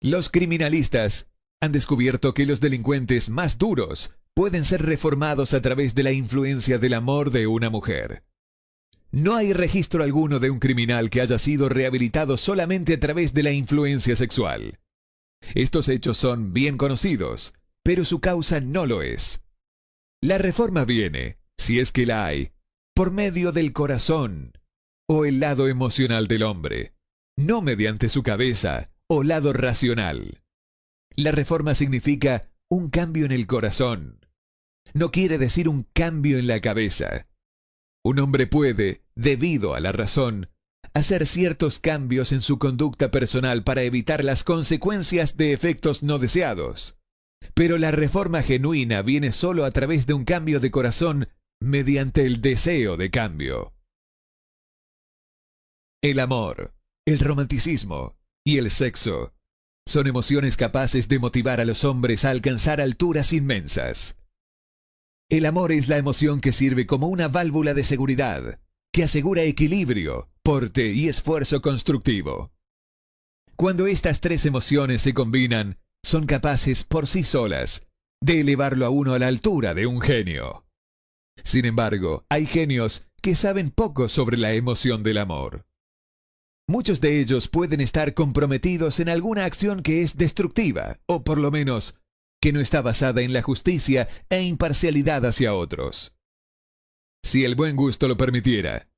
Los criminalistas han descubierto que los delincuentes más duros pueden ser reformados a través de la influencia del amor de una mujer. No hay registro alguno de un criminal que haya sido rehabilitado solamente a través de la influencia sexual. Estos hechos son bien conocidos, pero su causa no lo es. La reforma viene, si es que la hay, por medio del corazón o el lado emocional del hombre, no mediante su cabeza o lado racional. La reforma significa un cambio en el corazón. No quiere decir un cambio en la cabeza. Un hombre puede, debido a la razón, hacer ciertos cambios en su conducta personal para evitar las consecuencias de efectos no deseados. Pero la reforma genuina viene solo a través de un cambio de corazón mediante el deseo de cambio. El amor, el romanticismo y el sexo son emociones capaces de motivar a los hombres a alcanzar alturas inmensas. El amor es la emoción que sirve como una válvula de seguridad, que asegura equilibrio, porte y esfuerzo constructivo. Cuando estas tres emociones se combinan, son capaces por sí solas de elevarlo a uno a la altura de un genio. Sin embargo, hay genios que saben poco sobre la emoción del amor. Muchos de ellos pueden estar comprometidos en alguna acción que es destructiva, o por lo menos, que no está basada en la justicia e imparcialidad hacia otros. Si el buen gusto lo permitiera,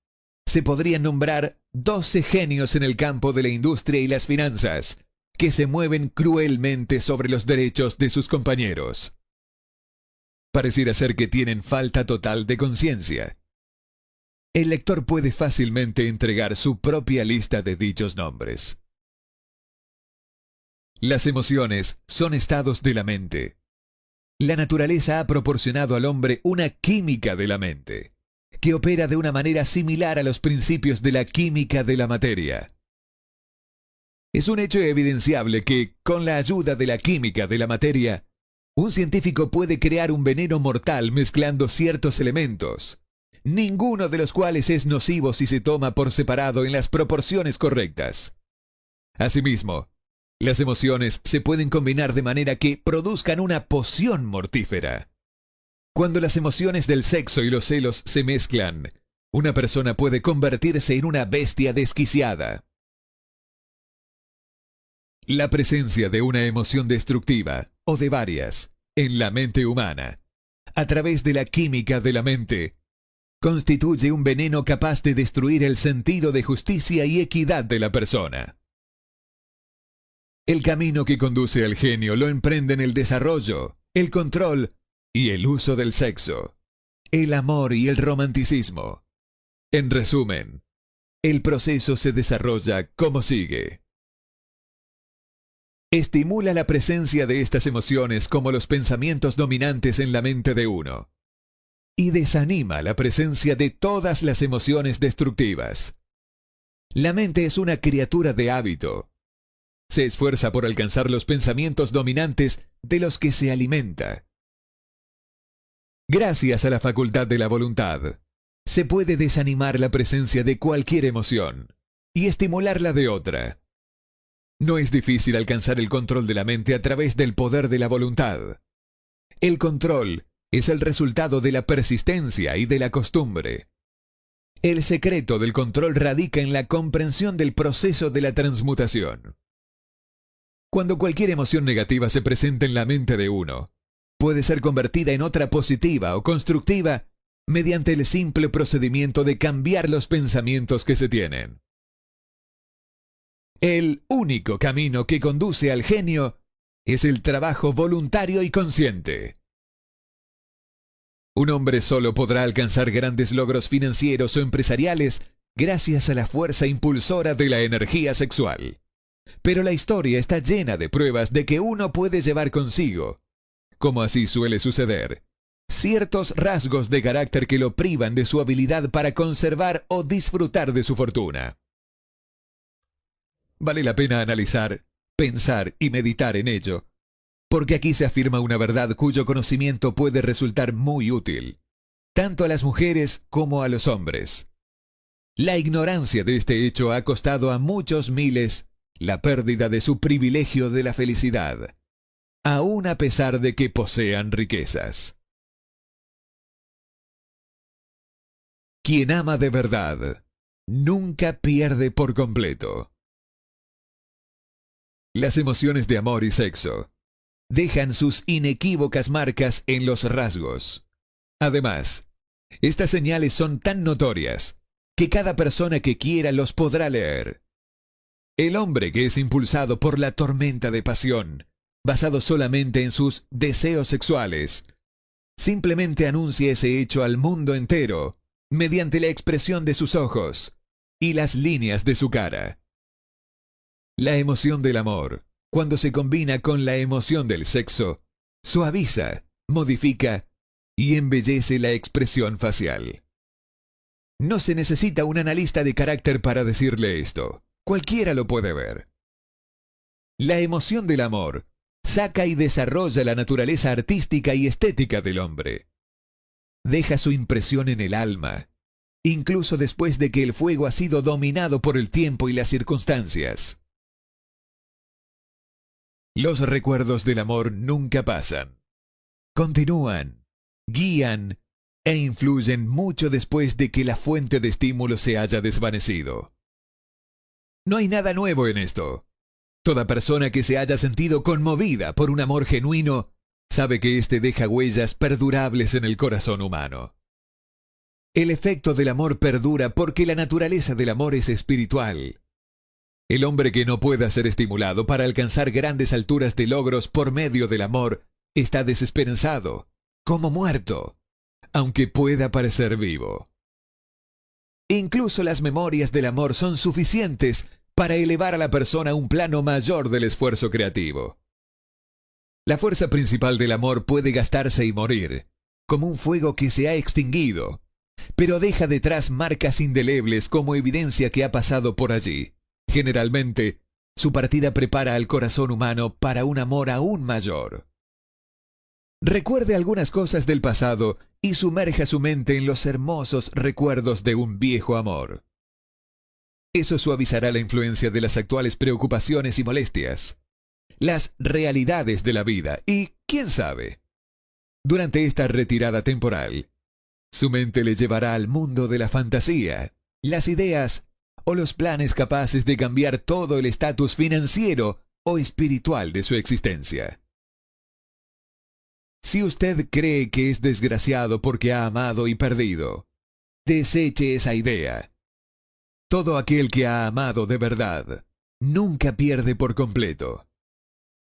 se podrían nombrar 12 genios en el campo de la industria y las finanzas, que se mueven cruelmente sobre los derechos de sus compañeros. Pareciera ser que tienen falta total de conciencia. El lector puede fácilmente entregar su propia lista de dichos nombres. Las emociones son estados de la mente. La naturaleza ha proporcionado al hombre una química de la mente, que opera de una manera similar a los principios de la química de la materia. Es un hecho evidenciable que, con la ayuda de la química de la materia, un científico puede crear un veneno mortal mezclando ciertos elementos, ninguno de los cuales es nocivo si se toma por separado en las proporciones correctas. Asimismo, las emociones se pueden combinar de manera que produzcan una poción mortífera. Cuando las emociones del sexo y los celos se mezclan, una persona puede convertirse en una bestia desquiciada. La presencia de una emoción destructiva, o de varias, en la mente humana, a través de la química de la mente, constituye un veneno capaz de destruir el sentido de justicia y equidad de la persona. El camino que conduce al genio lo emprenden el desarrollo, el control y el uso del sexo, el amor y el romanticismo. En resumen, el proceso se desarrolla como sigue. Estimula la presencia de estas emociones como los pensamientos dominantes en la mente de uno, y desanima la presencia de todas las emociones destructivas. La mente es una criatura de hábito. Se esfuerza por alcanzar los pensamientos dominantes de los que se alimenta. Gracias a la facultad de la voluntad, se puede desanimar la presencia de cualquier emoción y estimularla de otra. No es difícil alcanzar el control de la mente a través del poder de la voluntad. El control es el resultado de la persistencia y de la costumbre. El secreto del control radica en la comprensión del proceso de la transmutación. Cuando cualquier emoción negativa se presenta en la mente de uno, puede ser convertida en otra positiva o constructiva mediante el simple procedimiento de cambiar los pensamientos que se tienen. El único camino que conduce al genio es el trabajo voluntario y consciente. Un hombre solo podrá alcanzar grandes logros financieros o empresariales gracias a la fuerza impulsora de la energía sexual. Pero la historia está llena de pruebas de que uno puede llevar consigo, como así suele suceder, ciertos rasgos de carácter que lo privan de su habilidad para conservar o disfrutar de su fortuna. Vale la pena analizar, pensar y meditar en ello, porque aquí se afirma una verdad cuyo conocimiento puede resultar muy útil, tanto a las mujeres como a los hombres. La ignorancia de este hecho ha costado a muchos miles la pérdida de su privilegio de la felicidad, aun a pesar de que posean riquezas. Quien ama de verdad nunca pierde por completo. Las emociones de amor y sexo dejan sus inequívocas marcas en los rasgos. Además, estas señales son tan notorias que cada persona que quiera los podrá leer. El hombre que es impulsado por la tormenta de pasión, basado solamente en sus deseos sexuales, simplemente anuncia ese hecho al mundo entero mediante la expresión de sus ojos y las líneas de su cara. La emoción del amor, cuando se combina con la emoción del sexo, suaviza, modifica y embellece la expresión facial. No se necesita un analista de carácter para decirle esto. Cualquiera lo puede ver. La emoción del amor saca y desarrolla la naturaleza artística y estética del hombre. Deja su impresión en el alma, incluso después de que el fuego ha sido dominado por el tiempo y las circunstancias. Los recuerdos del amor nunca pasan. Continúan, guían e influyen mucho después de que la fuente de estímulo se haya desvanecido. No hay nada nuevo en esto. Toda persona que se haya sentido conmovida por un amor genuino sabe que éste deja huellas perdurables en el corazón humano. El efecto del amor perdura porque la naturaleza del amor es espiritual. El hombre que no pueda ser estimulado para alcanzar grandes alturas de logros por medio del amor está desesperanzado, como muerto, aunque pueda parecer vivo. Incluso las memorias del amor son suficientes para elevar a la persona a un plano mayor del esfuerzo creativo. La fuerza principal del amor puede gastarse y morir, como un fuego que se ha extinguido, pero deja detrás marcas indelebles como evidencia que ha pasado por allí. Generalmente, su partida prepara al corazón humano para un amor aún mayor. Recuerde algunas cosas del pasado y sumerja su mente en los hermosos recuerdos de un viejo amor. Eso suavizará la influencia de las actuales preocupaciones y molestias, las realidades de la vida y, quién sabe, durante esta retirada temporal, su mente le llevará al mundo de la fantasía, las ideas o los planes capaces de cambiar todo el estatus financiero o espiritual de su existencia. Si usted cree que es desgraciado porque ha amado y perdido, deseche esa idea. Todo aquel que ha amado de verdad nunca pierde por completo.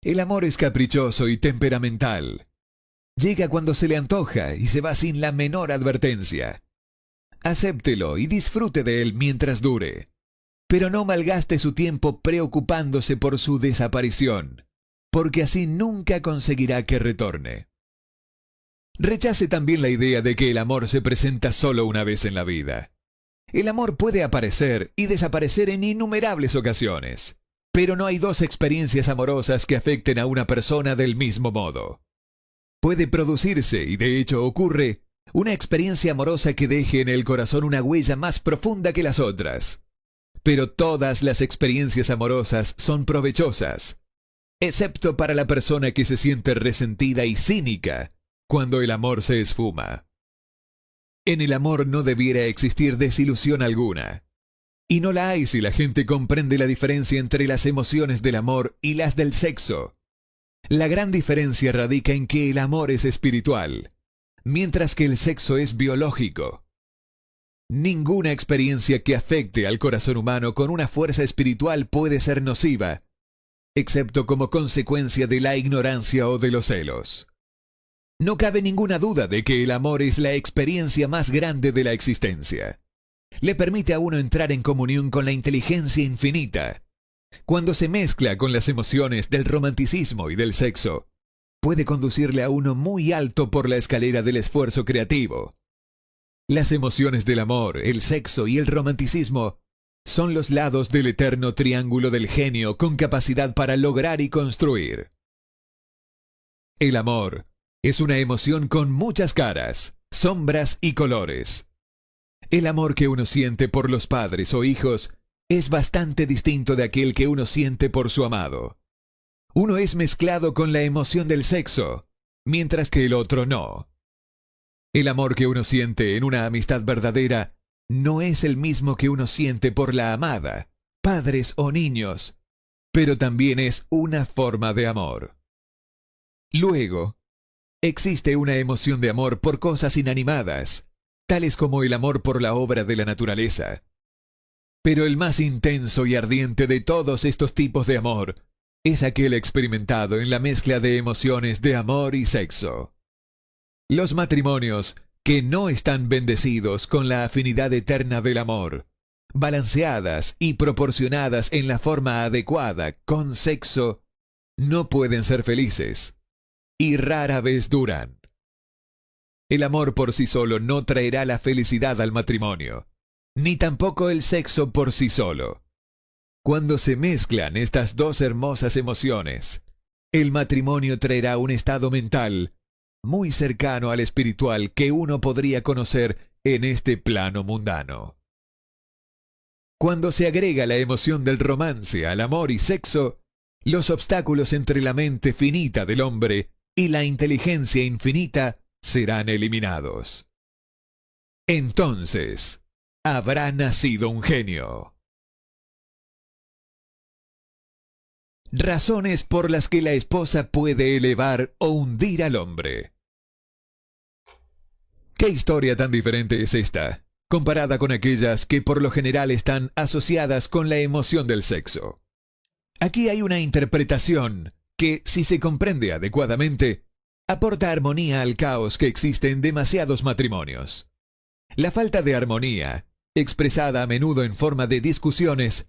El amor es caprichoso y temperamental. Llega cuando se le antoja y se va sin la menor advertencia. Acéptelo y disfrute de él mientras dure, pero no malgaste su tiempo preocupándose por su desaparición, porque así nunca conseguirá que retorne. Rechace también la idea de que el amor se presenta solo una vez en la vida. El amor puede aparecer y desaparecer en innumerables ocasiones, pero no hay dos experiencias amorosas que afecten a una persona del mismo modo. Puede producirse, y de hecho ocurre, una experiencia amorosa que deje en el corazón una huella más profunda que las otras. Pero todas las experiencias amorosas son provechosas, excepto para la persona que se siente resentida y cínica cuando el amor se esfuma. En el amor no debiera existir desilusión alguna. Y no la hay si la gente comprende la diferencia entre las emociones del amor y las del sexo. La gran diferencia radica en que el amor es espiritual, mientras que el sexo es biológico. Ninguna experiencia que afecte al corazón humano con una fuerza espiritual puede ser nociva, excepto como consecuencia de la ignorancia o de los celos. No cabe ninguna duda de que el amor es la experiencia más grande de la existencia. Le permite a uno entrar en comunión con la inteligencia infinita. Cuando se mezcla con las emociones del romanticismo y del sexo, puede conducirle a uno muy alto por la escalera del esfuerzo creativo. Las emociones del amor, el sexo y el romanticismo son los lados del eterno triángulo del genio con capacidad para lograr y construir. El amor es una emoción con muchas caras, sombras y colores. El amor que uno siente por los padres o hijos es bastante distinto de aquel que uno siente por su amado. Uno es mezclado con la emoción del sexo, mientras que el otro no. El amor que uno siente en una amistad verdadera no es el mismo que uno siente por la amada, padres o niños, pero también es una forma de amor. Luego, existe una emoción de amor por cosas inanimadas, tales como el amor por la obra de la naturaleza. Pero el más intenso y ardiente de todos estos tipos de amor es aquel experimentado en la mezcla de emociones de amor y sexo. Los matrimonios que no están bendecidos con la afinidad eterna del amor, balanceadas y proporcionadas en la forma adecuada con sexo, no pueden ser felices y rara vez duran. El amor por sí solo no traerá la felicidad al matrimonio, ni tampoco el sexo por sí solo. Cuando se mezclan estas dos hermosas emociones, el matrimonio traerá un estado mental muy cercano al espiritual que uno podría conocer en este plano mundano. Cuando se agrega la emoción del romance al amor y sexo, los obstáculos entre la mente finita del hombre y la inteligencia infinita serán eliminados. entonces habrá nacido un genio. Razones por las que la esposa puede elevar o hundir al hombre. ¿Qué historia tan diferente es esta, comparada con aquellas que por lo general están asociadas con la emoción del sexo? Aquí hay una interpretación que, si se comprende adecuadamente, aporta armonía al caos que existe en demasiados matrimonios. La falta de armonía, expresada a menudo en forma de discusiones,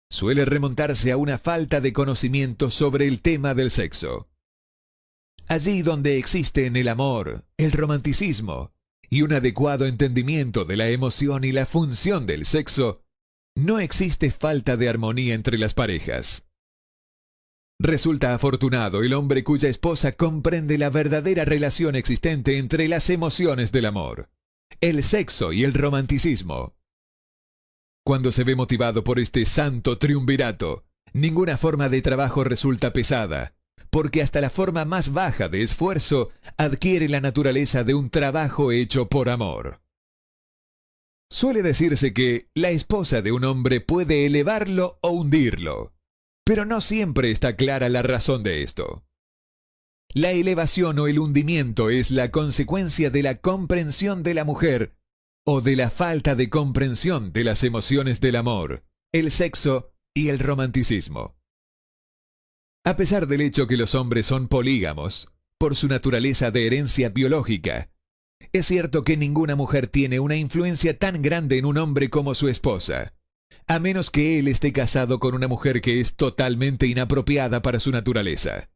suele remontarse a una falta de conocimiento sobre el tema del sexo. Allí donde existen el amor, el romanticismo y un adecuado entendimiento de la emoción y la función del sexo, no existe falta de armonía entre las parejas. Resulta afortunado el hombre cuya esposa comprende la verdadera relación existente entre las emociones del amor, el sexo y el romanticismo. Cuando se ve motivado por este santo triunvirato, ninguna forma de trabajo resulta pesada, porque hasta la forma más baja de esfuerzo adquiere la naturaleza de un trabajo hecho por amor. Suele decirse que la esposa de un hombre puede elevarlo o hundirlo, pero no siempre está clara la razón de esto. La elevación o el hundimiento es la consecuencia de la comprensión de la mujer o de la falta de comprensión de las emociones del amor, el sexo y el romanticismo. A pesar del hecho que los hombres son polígamos, por su naturaleza de herencia biológica, es cierto que ninguna mujer tiene una influencia tan grande en un hombre como su esposa, a menos que él esté casado con una mujer que es totalmente inapropiada para su naturaleza.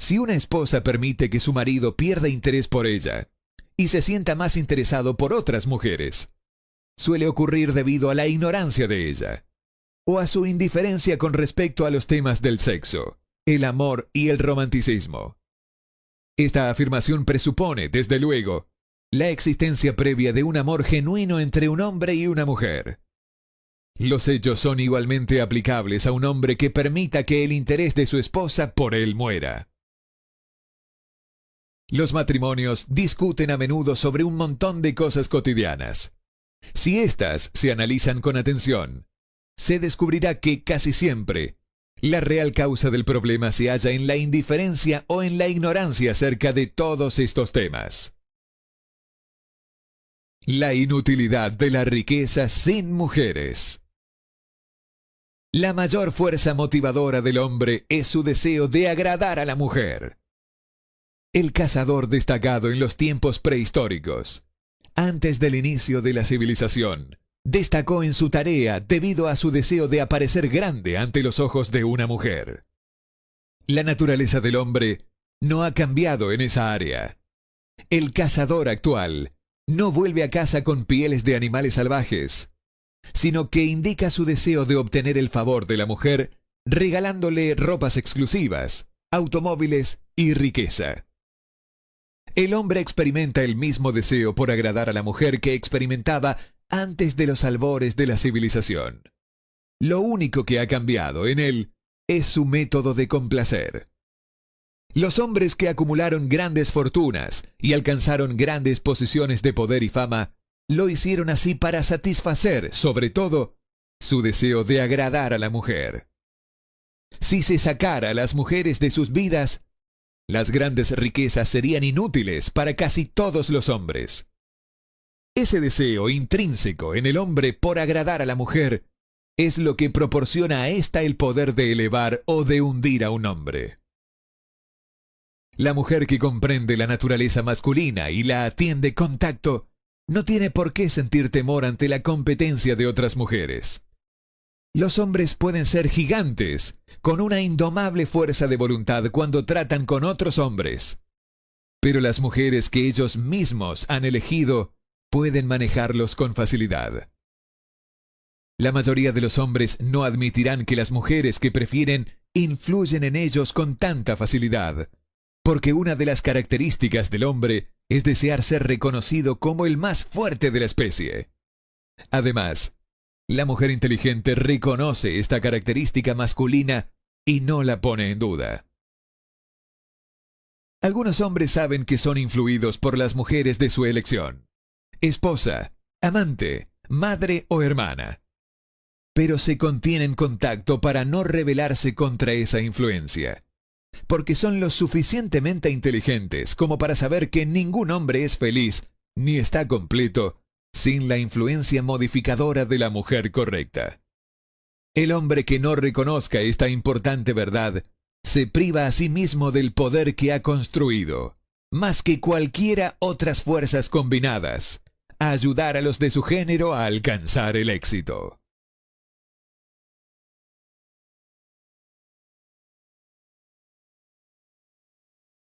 Si una esposa permite que su marido pierda interés por ella y se sienta más interesado por otras mujeres, suele ocurrir debido a la ignorancia de ella, o a su indiferencia con respecto a los temas del sexo, el amor y el romanticismo. Esta afirmación presupone, desde luego, la existencia previa de un amor genuino entre un hombre y una mujer. Los hechos son igualmente aplicables a un hombre que permita que el interés de su esposa por él muera. Los matrimonios discuten a menudo sobre un montón de cosas cotidianas. Si éstas se analizan con atención, se descubrirá que casi siempre la real causa del problema se halla en la indiferencia o en la ignorancia acerca de todos estos temas. La inutilidad de la riqueza sin mujeres. La mayor fuerza motivadora del hombre es su deseo de agradar a la mujer. El cazador destacado en los tiempos prehistóricos, antes del inicio de la civilización, destacó en su tarea debido a su deseo de aparecer grande ante los ojos de una mujer. La naturaleza del hombre no ha cambiado en esa área. El cazador actual no vuelve a casa con pieles de animales salvajes, sino que indica su deseo de obtener el favor de la mujer regalándole ropas exclusivas, automóviles y riqueza. El hombre experimenta el mismo deseo por agradar a la mujer que experimentaba antes de los albores de la civilización. Lo único que ha cambiado en él es su método de complacer. Los hombres que acumularon grandes fortunas y alcanzaron grandes posiciones de poder y fama, lo hicieron así para satisfacer, sobre todo, su deseo de agradar a la mujer. Si se sacara a las mujeres de sus vidas, las grandes riquezas serían inútiles para casi todos los hombres. Ese deseo intrínseco en el hombre por agradar a la mujer es lo que proporciona a ésta el poder de elevar o de hundir a un hombre. La mujer que comprende la naturaleza masculina y la atiende con tacto no tiene por qué sentir temor ante la competencia de otras mujeres. Los hombres pueden ser gigantes, con una indomable fuerza de voluntad cuando tratan con otros hombres. Pero las mujeres que ellos mismos han elegido pueden manejarlos con facilidad. La mayoría de los hombres no admitirán que las mujeres que prefieren influyen en ellos con tanta facilidad, porque una de las características del hombre es desear ser reconocido como el más fuerte de la especie. Además, la mujer inteligente reconoce esta característica masculina y no la pone en duda. Algunos hombres saben que son influidos por las mujeres de su elección. esposa, amante, madre o hermana. Pero se contienen con tacto para no rebelarse contra esa influencia, porque son lo suficientemente inteligentes como para saber que ningún hombre es feliz ni está completo sin la influencia modificadora de la mujer correcta. El hombre que no reconozca esta importante verdad se priva a sí mismo del poder que ha construido, más que cualquiera otras fuerzas combinadas, a ayudar a los de su género a alcanzar el éxito.